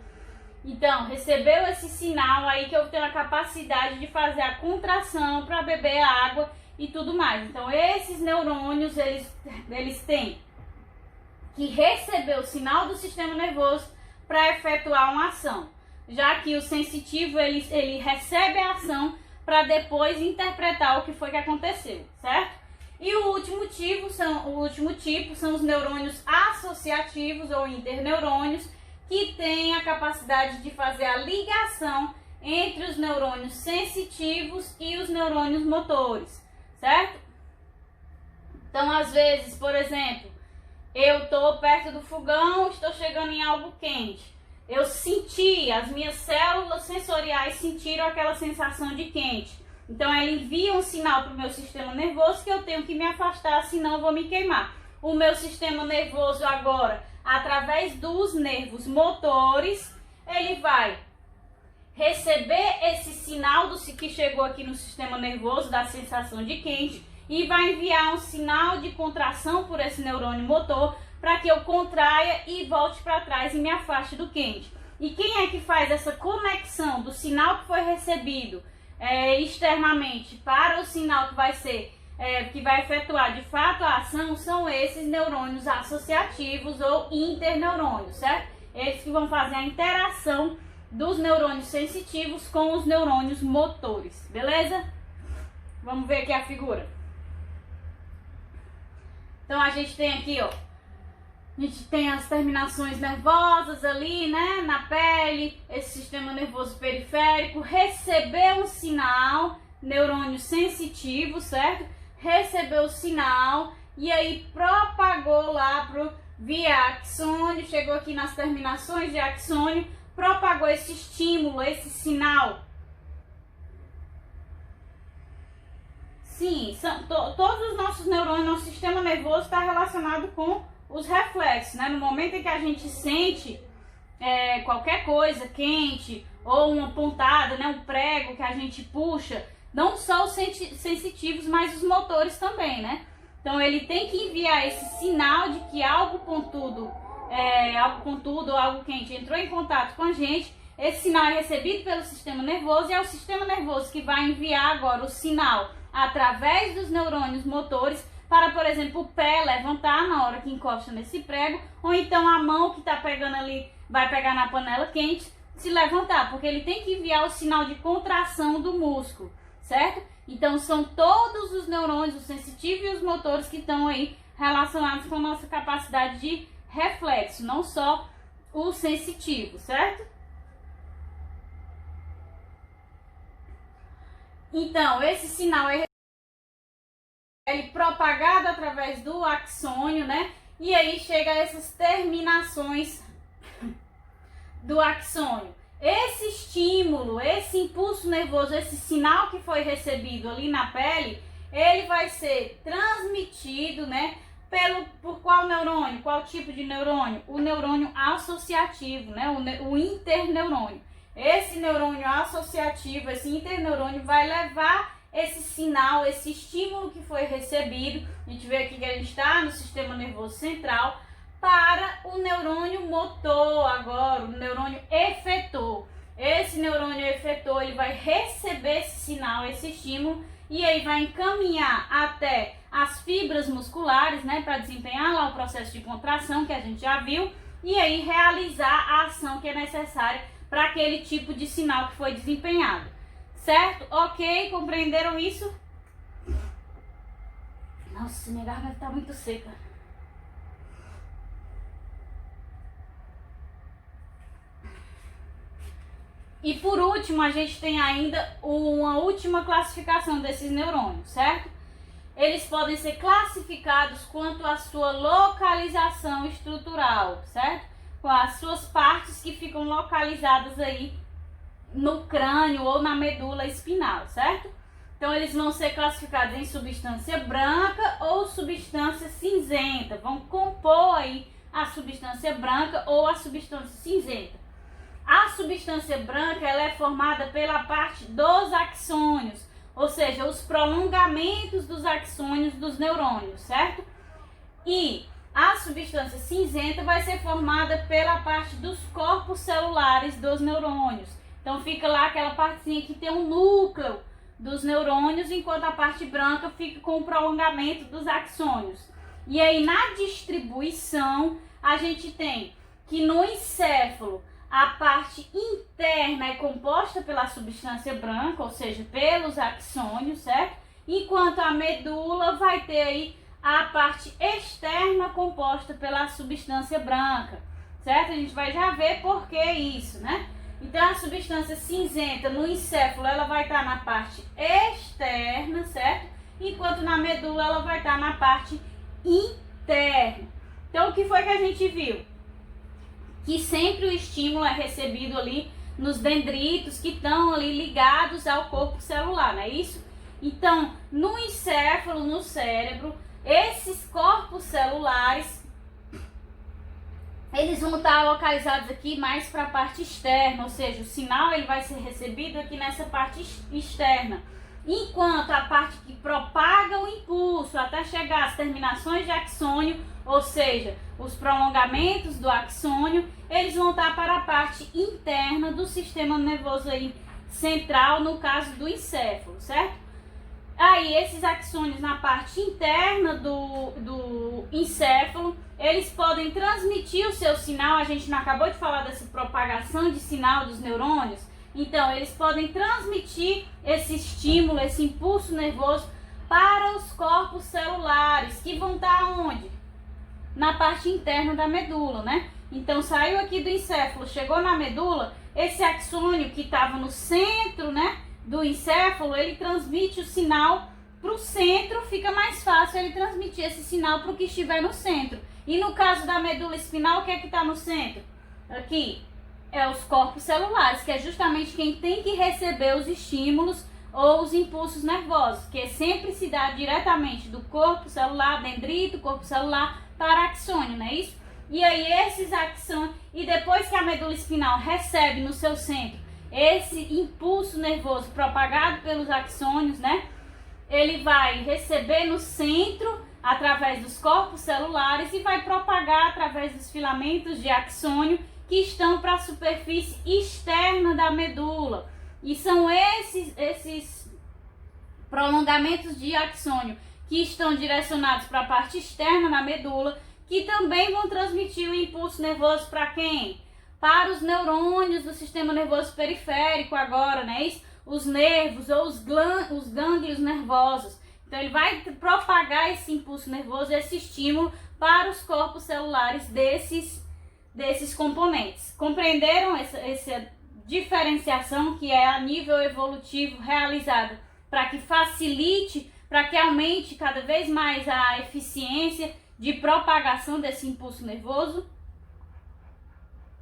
Então, recebeu esse sinal aí que eu tenho a capacidade de fazer a contração para beber água e tudo mais. Então, esses neurônios, eles têm que receber o sinal do sistema nervoso para efetuar uma ação. Já que o sensitivo, ele recebe a ação para depois interpretar o que foi que aconteceu, certo? E o último tipo são os neurônios associativos ou interneurônios, que tem a capacidade de fazer a ligação entre os neurônios sensitivos e os neurônios motores, certo? Então, às vezes, por exemplo, eu estou perto do fogão, estou chegando em algo quente. Eu senti, as minhas células sensoriais sentiram aquela sensação de quente. Então, ela envia um sinal para o meu sistema nervoso que eu tenho que me afastar, senão eu vou me queimar. O meu sistema nervoso agora, através dos nervos motores, ele vai receber esse sinal que chegou aqui no sistema nervoso da sensação de quente e vai enviar um sinal de contração por esse neurônio motor para que eu contraia e volte para trás e me afaste do quente. E quem é que faz essa conexão do sinal que foi recebido externamente para o sinal que vai efetuar de fato a ação? São esses neurônios associativos ou interneurônios, certo? Eles que vão fazer a interação dos neurônios sensitivos com os neurônios motores, beleza? Vamos ver aqui a figura. Então a gente tem aqui, ó, a gente tem as terminações nervosas ali, né, na pele, esse sistema nervoso periférico recebeu um sinal, neurônio sensitivo, certo? Recebeu o sinal e aí propagou lá via axônio, chegou aqui nas terminações de axônio, propagou esse estímulo, esse sinal. Sim, todos os nossos neurônios, nosso sistema nervoso está relacionado com os reflexos, né? No momento em que a gente sente qualquer coisa quente ou uma pontada, né? Um prego que a gente puxa, não só os sensitivos, mas os motores também, né? Então ele tem que enviar esse sinal de que algo pontudo ou algo quente entrou em contato com a gente. Esse sinal é recebido pelo sistema nervoso e é o sistema nervoso que vai enviar agora o sinal através dos neurônios motores para, por exemplo, o pé levantar na hora que encosta nesse prego, ou então a mão que está pegando ali, vai pegar na panela quente, se levantar, porque ele tem que enviar o sinal de contração do músculo, certo? Então são todos os neurônios, os sensitivos e os motores que estão aí relacionados com a nossa capacidade de reflexo, não só o sensitivo, certo? Então, esse sinal é propagado através do axônio, né? E aí chega a essas terminações do axônio. Esse estímulo, esse impulso nervoso, esse sinal que foi recebido ali na pele, ele vai ser transmitido, né? Por qual neurônio? Qual tipo de neurônio? O neurônio associativo, né? O interneurônio. Esse neurônio associativo, esse interneurônio vai levar esse sinal, esse estímulo que foi recebido, a gente vê aqui que a gente está no sistema nervoso central, para o neurônio motor agora, o neurônio efetor. Esse neurônio efetor, ele vai receber esse sinal, esse estímulo, e aí vai encaminhar até as fibras musculares, né, para desempenhar lá o processo de contração que a gente já viu, e aí realizar a ação que é necessária para aquele tipo de sinal que foi desempenhado. Certo? Ok? Compreenderam isso? Nossa, minha garganta está muito seca. E por último, a gente tem ainda uma última classificação desses neurônios, certo? Eles podem ser classificados quanto à sua localização estrutural, certo? Com as suas partes que ficam localizadas aí no crânio ou na medula espinal, certo? Então eles vão ser classificados em substância branca ou substância cinzenta, vão compor aí a substância branca ou a substância cinzenta. A substância branca, ela é formada pela parte dos axônios, ou seja, os prolongamentos dos axônios dos neurônios, certo? E a substância cinzenta vai ser formada pela parte dos corpos celulares dos neurônios. Então fica lá aquela partezinha que tem um núcleo dos neurônios, enquanto a parte branca fica com o prolongamento dos axônios. E aí na distribuição a gente tem que no encéfalo a parte interna é composta pela substância branca, ou seja, pelos axônios, certo? Enquanto a medula vai ter aí a parte externa composta pela substância branca, certo? A gente vai já ver por que isso, né? Então a substância cinzenta no encéfalo ela vai estar na parte externa, certo? Enquanto na medula ela vai estar na parte interna. Então o que foi que a gente viu? Que sempre o estímulo é recebido ali nos dendritos que estão ali ligados ao corpo celular, não é isso? Então no encéfalo, no cérebro, esses corpos celulares eles vão estar localizados aqui mais para a parte externa, ou seja, o sinal ele vai ser recebido aqui nessa parte externa. Enquanto a parte que propaga o impulso até chegar às terminações de axônio, ou seja, os prolongamentos do axônio, eles vão estar para a parte interna do sistema nervoso aí central, no caso do encéfalo, certo? Aí esses axônios na parte interna do encéfalo, eles podem transmitir o seu sinal. A gente não acabou de falar dessa propagação de sinal dos neurônios? Então, eles podem transmitir esse estímulo, esse impulso nervoso para os corpos celulares, que vão estar onde? Na parte interna da medula, né? Então, saiu aqui do encéfalo, chegou na medula, esse axônio que estava no centro, né, do encéfalo, ele transmite o sinal para o centro, fica mais fácil ele transmitir esse sinal para o que estiver no centro. E no caso da medula espinal, o que é que está no centro? Aqui, é os corpos celulares, que é justamente quem tem que receber os estímulos ou os impulsos nervosos, que sempre se dá diretamente do corpo celular, dendrito, corpo celular, para axônio, não é isso? E aí esses axônios, e depois que a medula espinal recebe no seu centro esse impulso nervoso propagado pelos axônios, né? Ele vai receber no centro, através dos corpos celulares, e vai propagar através dos filamentos de axônio que estão para a superfície externa da medula. E são esses prolongamentos de axônio que estão direcionados para a parte externa da medula, que também vão transmitir o impulso nervoso para quem? Para os neurônios do sistema nervoso periférico agora, né? Os nervos ou os gânglios nervosos. Então ele vai propagar esse impulso nervoso, esse estímulo para os corpos celulares desses componentes. Compreenderam essa diferenciação que é a nível evolutivo realizada para que facilite, para que aumente cada vez mais a eficiência de propagação desse impulso nervoso?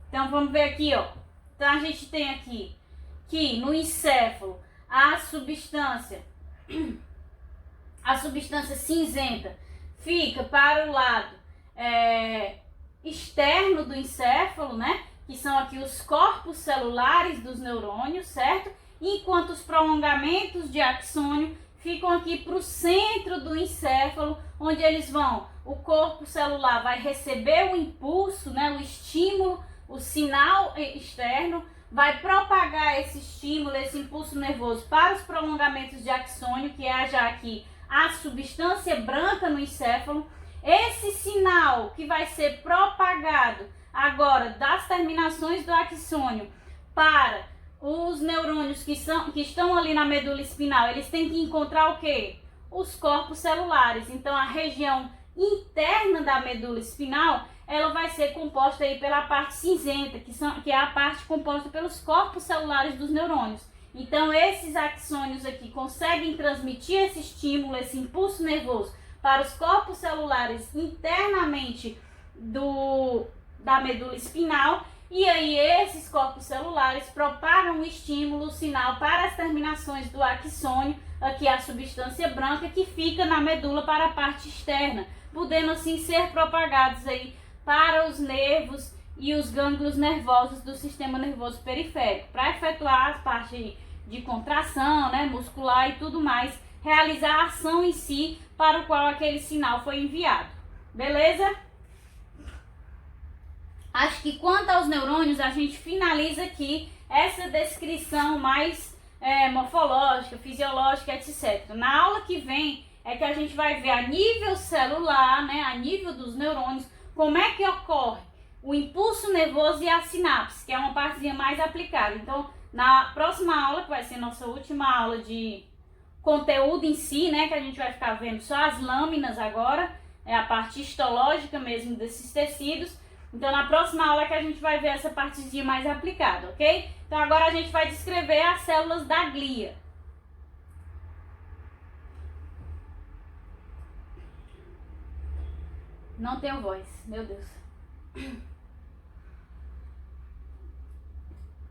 Então vamos ver aqui, ó. Então a gente tem aqui que no encéfalo a substância cinzenta fica para o lado externo do encéfalo, né? Que são aqui os corpos celulares dos neurônios, certo? Enquanto os prolongamentos de axônio ficam aqui para o centro do encéfalo, onde eles vão, o corpo celular vai receber o impulso, né? O estímulo, o sinal externo, vai propagar esse estímulo, esse impulso nervoso para os prolongamentos de axônio, que é já aqui a substância branca no encéfalo. Esse sinal que vai ser propagado agora das terminações do axônio para os neurônios que estão ali na medula espinal, eles têm que encontrar o quê? Os corpos celulares. Então a região interna da medula espinal, ela vai ser composta aí pela parte cinzenta, que é a parte composta pelos corpos celulares dos neurônios. Então esses axônios aqui conseguem transmitir esse estímulo, esse impulso nervoso para os corpos celulares internamente da medula espinal, e aí esses corpos celulares propagam o estímulo, o sinal para as terminações do axônio, aqui a substância branca que fica na medula para a parte externa, podendo assim ser propagados aí para os nervos e os gânglios nervosos do sistema nervoso periférico, para efetuar a parte de contração, né, muscular e tudo mais, realizar a ação em si para o qual aquele sinal foi enviado. Beleza? Acho que quanto aos neurônios, a gente finaliza aqui essa descrição mais morfológica, fisiológica, etc. Na aula que vem é que a gente vai ver a nível celular, né, a nível dos neurônios, como é que ocorre o impulso nervoso e a sinapse, que é uma partezinha mais aplicada. Então, na próxima aula, que vai ser nossa última aula de conteúdo em si, né, que a gente vai ficar vendo só as lâminas agora, é a parte histológica mesmo desses tecidos. Então, na próxima aula que a gente vai ver essa partezinha mais aplicada, ok? Então, agora a gente vai descrever as células da glia. Não tenho voz, meu Deus.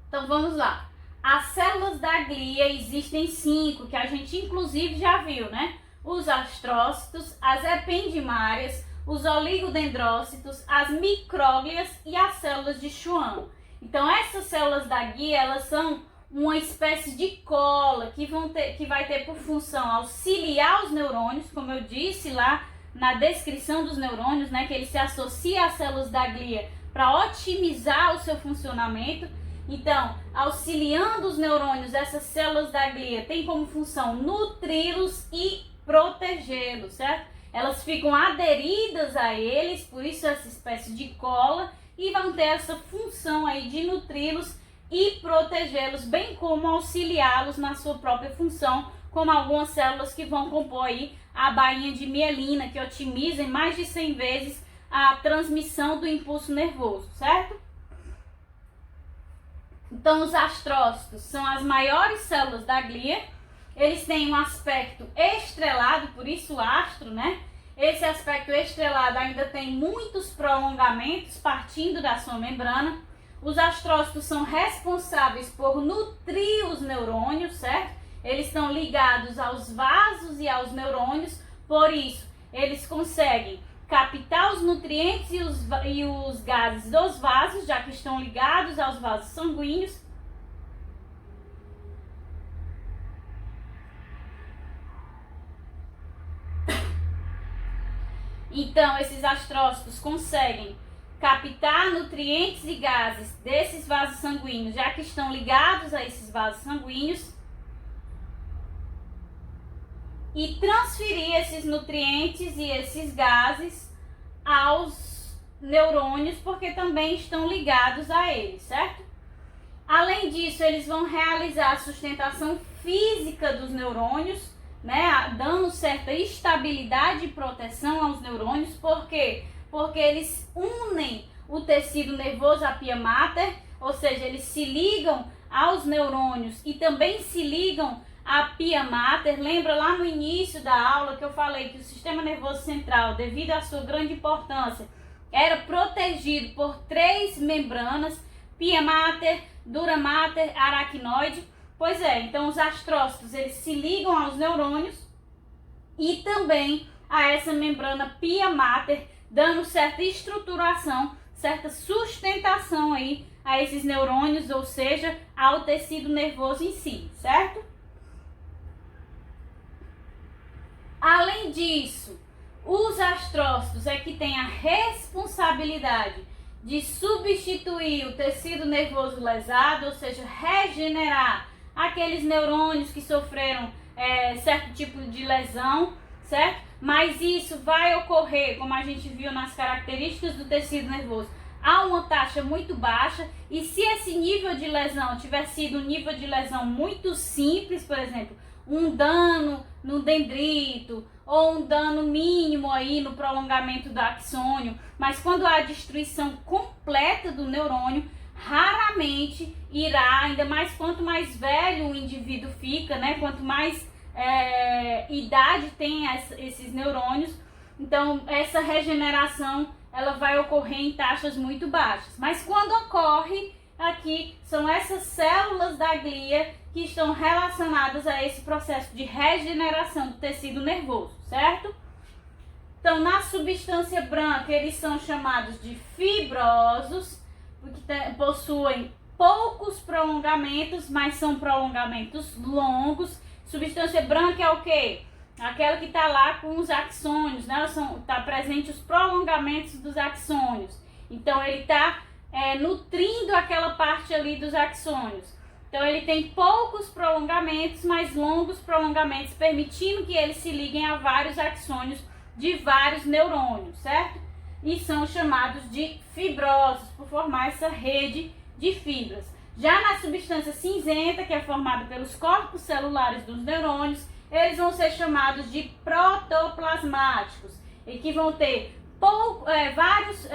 Então, vamos lá. As células da glia existem 5, que a gente inclusive já viu, né? Os astrócitos, as ependimárias, os oligodendrócitos, as micróglias e as células de Schwann. Então essas células da glia, elas são uma espécie de cola que vai ter por função auxiliar os neurônios, como eu disse lá na descrição dos neurônios, né, que ele se associa às células da glia para otimizar o seu funcionamento. Então, auxiliando os neurônios, essas células da glia têm como função nutri-los e protegê-los, certo? Elas ficam aderidas a eles, por isso essa espécie de cola, e vão ter essa função aí de nutri-los e protegê-los, bem como auxiliá-los na sua própria função, como algumas células que vão compor aí a bainha de mielina, que otimiza em mais de 100 vezes a transmissão do impulso nervoso, certo? Então, os astrócitos são as maiores células da glia. Eles têm um aspecto estrelado, por isso astro, né? Esse aspecto estrelado ainda tem muitos prolongamentos partindo da sua membrana. Os astrócitos são responsáveis por nutrir os neurônios, certo? Eles estão ligados aos vasos e aos neurônios, por isso eles conseguem captar os nutrientes e os gases dos vasos, já que estão ligados aos vasos sanguíneos. Então, esses astrócitos conseguem captar nutrientes e gases desses vasos sanguíneos, já que estão ligados a esses vasos sanguíneos, e transferir esses nutrientes e esses gases aos neurônios, porque também estão ligados a eles, certo? Além disso, eles vão realizar a sustentação física dos neurônios, né, dando certa estabilidade e proteção aos neurônios, porque porque eles unem o tecido nervoso à pia mater, ou seja, eles se ligam aos neurônios e também se ligam à pia mater. Lembra lá no início da aula que eu falei que o sistema nervoso central, devido à sua grande importância, era protegido por 3 membranas, pia mater, dura mater, aracnoide. Pois é, então os astrócitos, eles se ligam aos neurônios e também a essa membrana pia mater, dando certa estruturação, certa sustentação aí a esses neurônios, ou seja, ao tecido nervoso em si, certo? Além disso, os astrócitos é que têm a responsabilidade de substituir o tecido nervoso lesado, ou seja, regenerar aqueles neurônios que sofreram certo tipo de lesão, certo? Mas isso vai ocorrer, como a gente viu nas características do tecido nervoso, a uma taxa muito baixa, e se esse nível de lesão tiver sido um nível de lesão muito simples, por exemplo, um dano no dendrito ou um dano mínimo aí no prolongamento do axônio, mas quando há destruição completa do neurônio, raramente irá, ainda mais quanto mais velho o indivíduo fica, né? Quanto mais idade tem esses neurônios, então essa regeneração ela vai ocorrer em taxas muito baixas. Mas quando ocorre, aqui são essas células da glia que estão relacionadas a esse processo de regeneração do tecido nervoso, certo? Então, na substância branca, eles são chamados de fibrosos, porque possuem poucos prolongamentos, mas são prolongamentos longos. Substância branca é o quê? Aquela que está lá com os axônios, né? Está presente os prolongamentos dos axônios. Então, ele está nutrindo aquela parte ali dos axônios. Então, ele tem poucos prolongamentos, mas longos prolongamentos, permitindo que eles se liguem a vários axônios de vários neurônios, certo? E são chamados de fibrosos, por formar essa rede de fibras. Já na substância cinzenta, que é formada pelos corpos celulares dos neurônios, eles vão ser chamados de protoplasmáticos, e que vão ter vários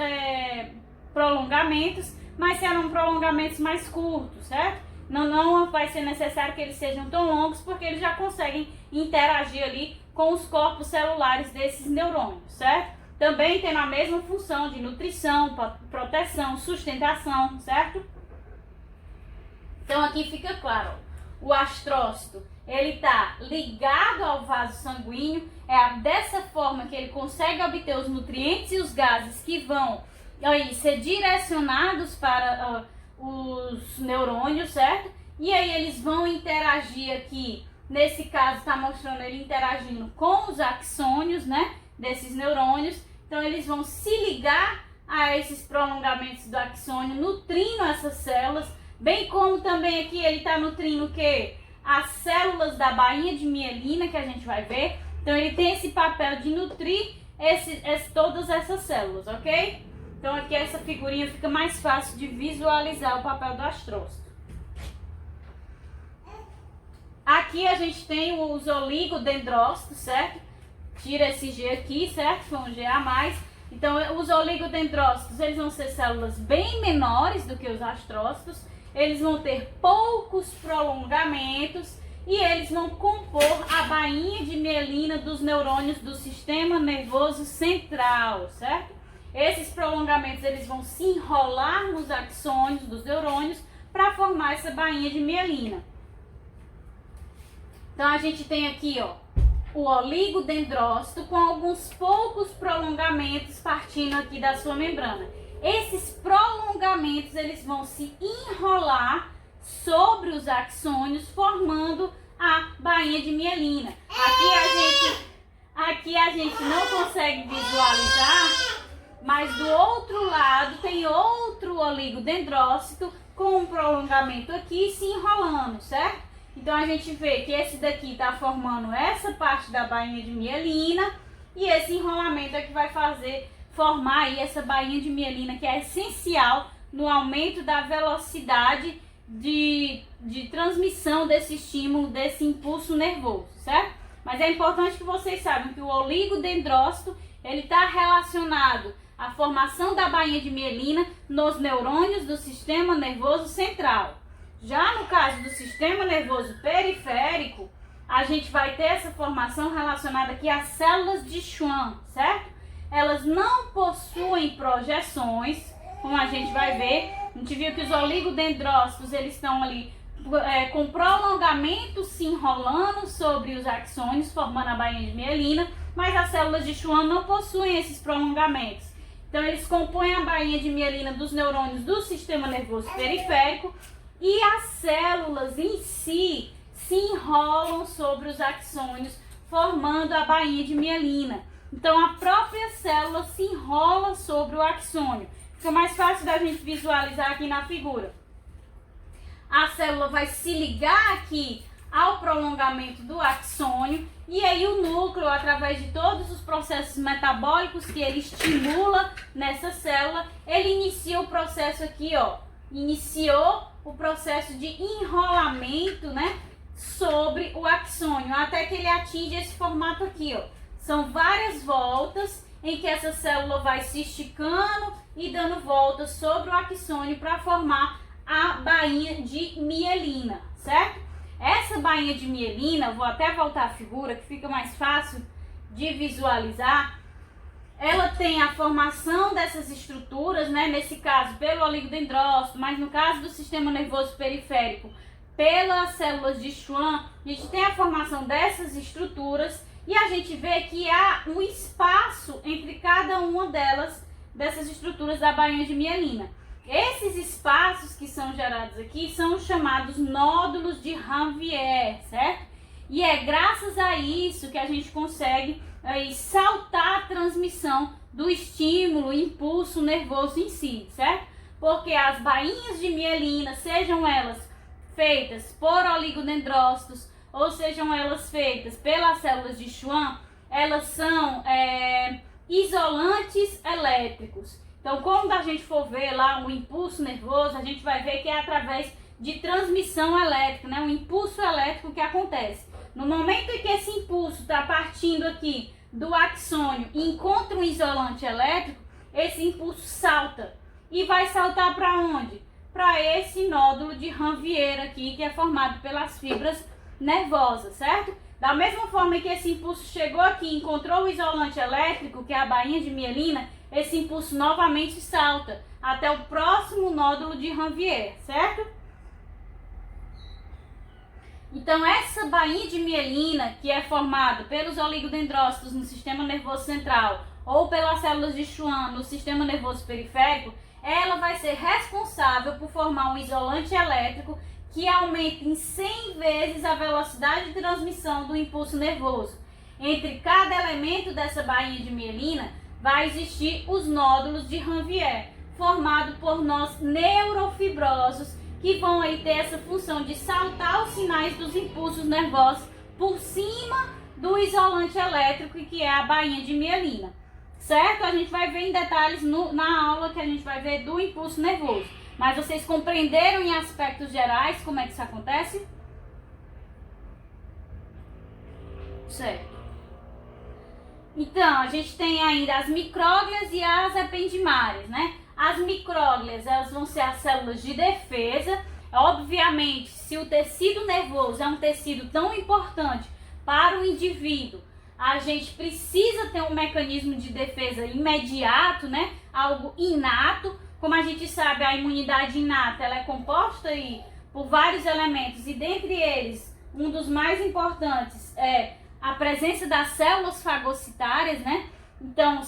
prolongamentos, mas serão prolongamentos mais curtos, certo? Não vai ser necessário que eles sejam tão longos, porque eles já conseguem interagir ali com os corpos celulares desses neurônios, certo? Também tendo a mesma função de nutrição, proteção, sustentação, certo? Então aqui fica claro, ó, o astrócito, ele está ligado ao vaso sanguíneo, dessa forma que ele consegue obter os nutrientes e os gases que vão aí ser direcionados para os neurônios, certo? E aí eles vão interagir aqui, nesse caso está mostrando ele interagindo com os axônios, né, desses neurônios. Então eles vão se ligar a esses prolongamentos do axônio, nutrindo essas células, bem como também aqui ele está nutrindo o quê? As células da bainha de mielina, que a gente vai ver. Então ele tem esse papel de nutrir todas essas células, ok? Então aqui essa figurinha fica mais fácil de visualizar o papel do astrócito. Aqui a gente tem os oligodendrócitos, certo? Tira esse G aqui, certo? Foi um G a mais. Então os oligodendrócitos, eles vão ser células bem menores do que os astrócitos. Eles vão ter poucos prolongamentos e eles vão compor a bainha de mielina dos neurônios do sistema nervoso central, certo? Esses prolongamentos eles vão se enrolar nos axônios dos neurônios para formar essa bainha de mielina. Então a gente tem aqui, ó, o oligodendrócito com alguns poucos prolongamentos partindo aqui da sua membrana. Esses prolongamentos eles vão se enrolar sobre os axônios, formando a bainha de mielina. Aqui a gente não consegue visualizar, mas do outro lado tem outro oligodendrócito com um prolongamento aqui se enrolando, certo? Então a gente vê que esse daqui está formando essa parte da bainha de mielina e esse enrolamento é que vai formar aí essa bainha de mielina, que é essencial no aumento da velocidade de transmissão desse estímulo, desse impulso nervoso, certo? Mas é importante que vocês saibam que o oligodendrócito ele está relacionado A formação da bainha de mielina nos neurônios do sistema nervoso central. Já no caso do sistema nervoso periférico, a gente vai ter essa formação relacionada aqui às células de Schwann, certo? Elas não possuem projeções, como a gente vai ver. A gente viu que os oligodendrócitos, eles estão ali com prolongamento se enrolando sobre os axônios, formando a bainha de mielina, mas as células de Schwann não possuem esses prolongamentos. Então, eles compõem a bainha de mielina dos neurônios do sistema nervoso periférico e as células em si se enrolam sobre os axônios, formando a bainha de mielina. Então, a própria célula se enrola sobre o axônio. Fica mais fácil da gente visualizar aqui na figura. A célula vai se ligar aqui ao prolongamento do axônio e aí o núcleo, através de todos os processos metabólicos que ele estimula nessa célula, ele inicia o processo aqui, ó. Iniciou o processo de enrolamento, né, sobre o axônio, até que ele atinge esse formato aqui, ó. São várias voltas em que essa célula vai se esticando e dando voltas sobre o axônio para formar a bainha de mielina, certo? Essa bainha de mielina, vou até voltar a figura que fica mais fácil de visualizar. Ela tem a formação dessas estruturas, né? Nesse caso pelo oligodendrócito, mas no caso do sistema nervoso periférico, pelas células de Schwann, a gente tem a formação dessas estruturas e a gente vê que há um espaço entre cada uma delas, dessas estruturas da bainha de mielina. Esses espaços que são gerados aqui são chamados nódulos de Ranvier, certo? E é graças a isso que a gente consegue aí saltar a transmissão do estímulo, impulso nervoso em si, certo? Porque as bainhas de mielina, sejam elas feitas por oligodendrócitos ou sejam elas feitas pelas células de Schwann, elas são isolantes elétricos. Então, quando a gente for ver lá um impulso nervoso, a gente vai ver que é através de transmissão elétrica, né? Um impulso elétrico que acontece. No momento em que esse impulso está partindo aqui do axônio e encontra um isolante elétrico, esse impulso salta. E vai saltar para onde? Para esse nódulo de Ranvier aqui, que é formado pelas fibras nervosas, certo? Da mesma forma que esse impulso chegou aqui e encontrou o isolante elétrico, que é a bainha de mielina, esse impulso novamente salta até o próximo nódulo de Ranvier, certo? Então, essa bainha de mielina, que é formada pelos oligodendrócitos no sistema nervoso central ou pelas células de Schwann no sistema nervoso periférico, ela vai ser responsável por formar um isolante elétrico que aumenta em 100 vezes a velocidade de transmissão do impulso nervoso. Entre cada elemento dessa bainha de mielina, vai existir os nódulos de Ranvier, formados por nós neurofibrosos, que vão aí ter essa função de saltar os sinais dos impulsos nervosos por cima do isolante elétrico, que é a bainha de mielina. Certo? A gente vai ver em detalhes na aula que a gente vai ver do impulso nervoso. Mas vocês compreenderam em aspectos gerais como é que isso acontece? Certo. Então, a gente tem ainda as micróglias e as ependimárias, né? As micróglias, elas vão ser as células de defesa. Obviamente, se o tecido nervoso é um tecido tão importante para o indivíduo, a gente precisa ter um mecanismo de defesa imediato, né? Algo inato. Como a gente sabe, a imunidade inata, ela é composta aí por vários elementos e dentre eles, um dos mais importantes é a presença das células fagocitárias, né? Então,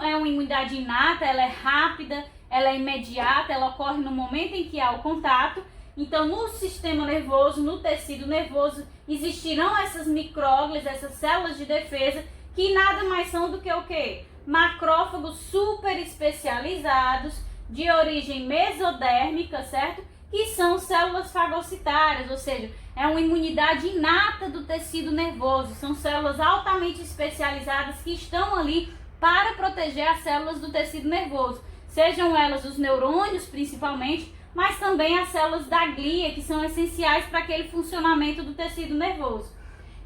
é uma imunidade inata, ela é rápida, ela é imediata, ela ocorre no momento em que há o contato. Então, no sistema nervoso, no tecido nervoso, existirão essas micróglias, essas células de defesa, que nada mais são do que o quê? Macrófagos super especializados, de origem mesodérmica, certo? Que são células fagocitárias, ou seja, é uma imunidade inata do tecido nervoso. São células altamente especializadas que estão ali para proteger as células do tecido nervoso. Sejam elas os neurônios, principalmente, mas também as células da glia, que são essenciais para aquele funcionamento do tecido nervoso.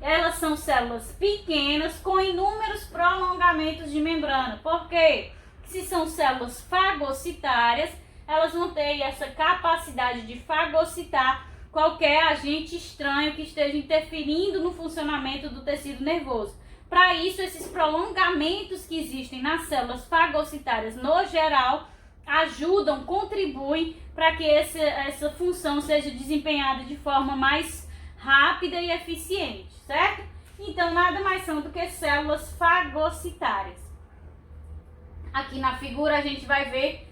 Elas são células pequenas com inúmeros prolongamentos de membrana. Por quê? Se são células fagocitárias, elas vão ter essa capacidade de fagocitar qualquer agente estranho que esteja interferindo no funcionamento do tecido nervoso. Para isso, esses prolongamentos que existem nas células fagocitárias no geral ajudam, contribuem para que essa função seja desempenhada de forma mais rápida e eficiente, certo? Então, nada mais são do que células fagocitárias. Aqui na figura a gente vai ver,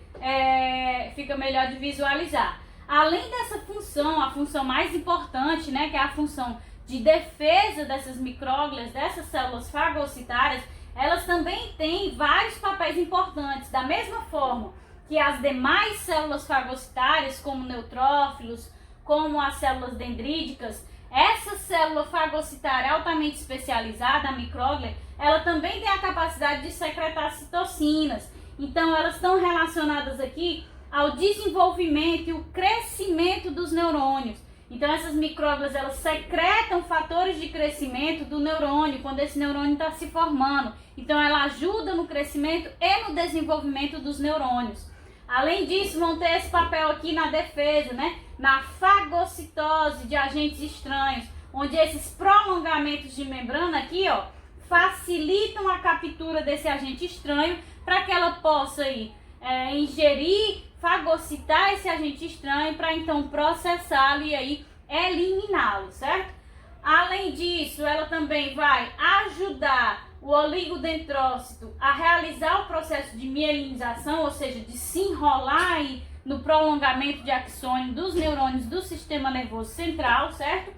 fica melhor de visualizar. Além dessa função, a função mais importante, né, que é a função de defesa dessas micróglias, dessas células fagocitárias, elas também têm vários papéis importantes. Da mesma forma que as demais células fagocitárias, como neutrófilos, como as células dendríticas, essa célula fagocitária altamente especializada, a micróglia, ela também tem a capacidade de secretar citocinas. Então, elas estão relacionadas aqui ao desenvolvimento e o crescimento dos neurônios. Então, essas micróglias, elas secretam fatores de crescimento do neurônio, quando esse neurônio está se formando. Então, ela ajuda no crescimento e no desenvolvimento dos neurônios. Além disso, vão ter esse papel aqui na defesa, né? Na fagocitose de agentes estranhos, onde esses prolongamentos de membrana aqui, ó, facilitam a captura desse agente estranho para que ela possa aí, ingerir, fagocitar esse agente estranho para então processá-lo e aí eliminá-lo, certo? Além disso, ela também vai ajudar o oligodendrócito a realizar o processo de mielinização, ou seja, de se enrolar aí no prolongamento de axônio dos neurônios do sistema nervoso central, certo?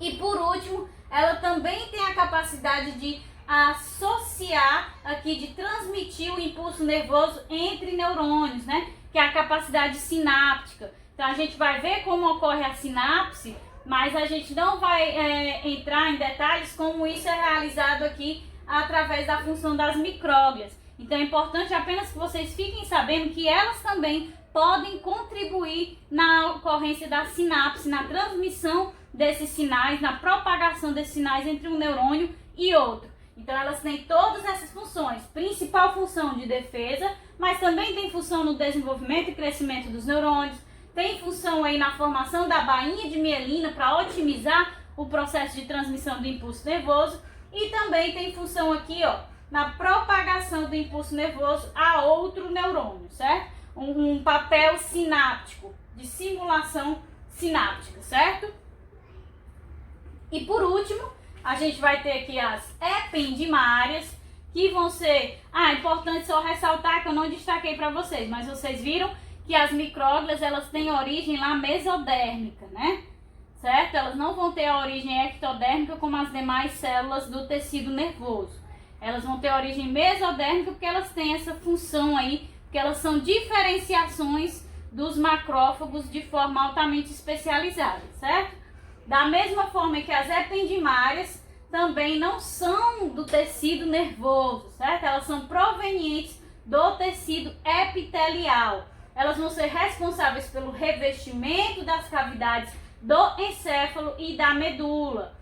E por último, ela também tem a capacidade de associar aqui, de transmitir o impulso nervoso entre neurônios, né? Que é a capacidade sináptica. Então a gente vai ver como ocorre a sinapse, mas a gente não vai entrar em detalhes como isso é realizado aqui através da função das micróglias. Então é importante apenas que vocês fiquem sabendo que elas também podem contribuir na ocorrência da sinapse, na transmissão desses sinais, na propagação desses sinais entre um neurônio e outro. Então elas têm todas essas funções, principal função de defesa, mas também tem função no desenvolvimento e crescimento dos neurônios, tem função aí na formação da bainha de mielina para otimizar o processo de transmissão do impulso nervoso e também tem função aqui, ó, na propagação do impulso nervoso a outro neurônio, certo? Um papel sináptico, de simulação sináptica, certo? E por último, a gente vai ter aqui as ependimárias, que vão ser... é importante só ressaltar que eu não destaquei para vocês, mas vocês viram que as micróglias, elas têm origem lá mesodérmica, né? Certo? Elas não vão ter a origem ectodérmica como as demais células do tecido nervoso. Elas vão ter origem mesodérmica porque elas têm essa função aí, porque elas são diferenciações dos macrófagos de forma altamente especializada, certo? Da mesma forma que as ependimárias também não são do tecido nervoso, certo? Elas são provenientes do tecido epitelial. Elas vão ser responsáveis pelo revestimento das cavidades do encéfalo e da medula.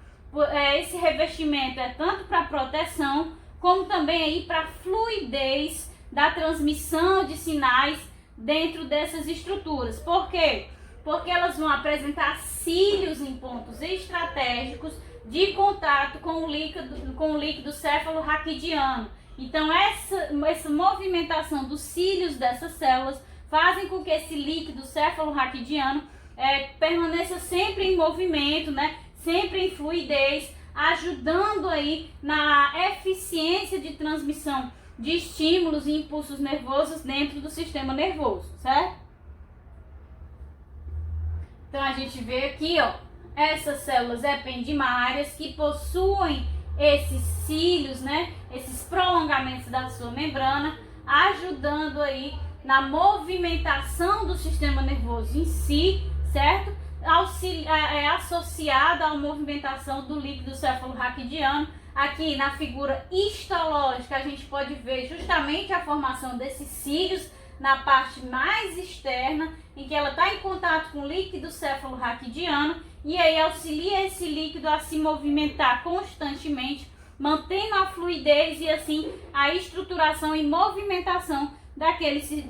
Esse revestimento é tanto para proteção, como também aí para fluidez da transmissão de sinais dentro dessas estruturas. Por quê? Porque elas vão apresentar cílios em pontos estratégicos de contato com o líquido céfalo-raquidiano. Então, essa movimentação dos cílios dessas células fazem com que esse líquido céfalo-raquidiano permaneça sempre em movimento, né? Sempre em fluidez, ajudando aí na eficiência de transmissão de estímulos e impulsos nervosos dentro do sistema nervoso, certo? Então a gente vê aqui, ó, essas células ependimárias que possuem esses cílios, né? Esses prolongamentos da sua membrana, ajudando aí na movimentação do sistema nervoso em si, certo? Associado à movimentação do líquido céfalo-raquidiano. Aqui na figura histológica a gente pode ver justamente a formação desses cílios na parte mais externa, em que ela está em contato com o líquido céfalo-raquidiano e aí auxilia esse líquido a se movimentar constantemente mantendo a fluidez e assim a estruturação e movimentação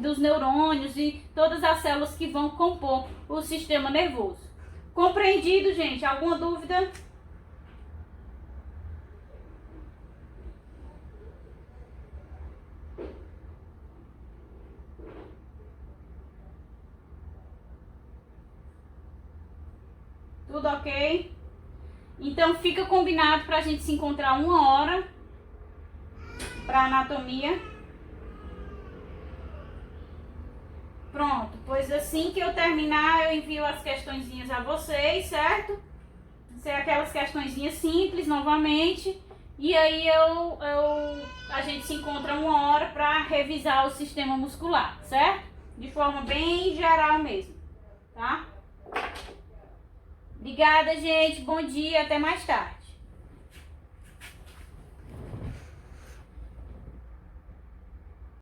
dos neurônios e todas as células que vão compor o sistema nervoso. Compreendido, gente? Alguma dúvida? Tudo ok? Então fica combinado para a gente se encontrar 1 hora para anatomia. Pronto, pois assim que eu terminar eu envio as questõezinhas a vocês, certo? São aquelas questõezinhas simples novamente. E aí a gente se encontra 1 hora para revisar o sistema muscular, certo? De forma bem geral mesmo, tá? Obrigada, gente. Bom dia. Até mais tarde.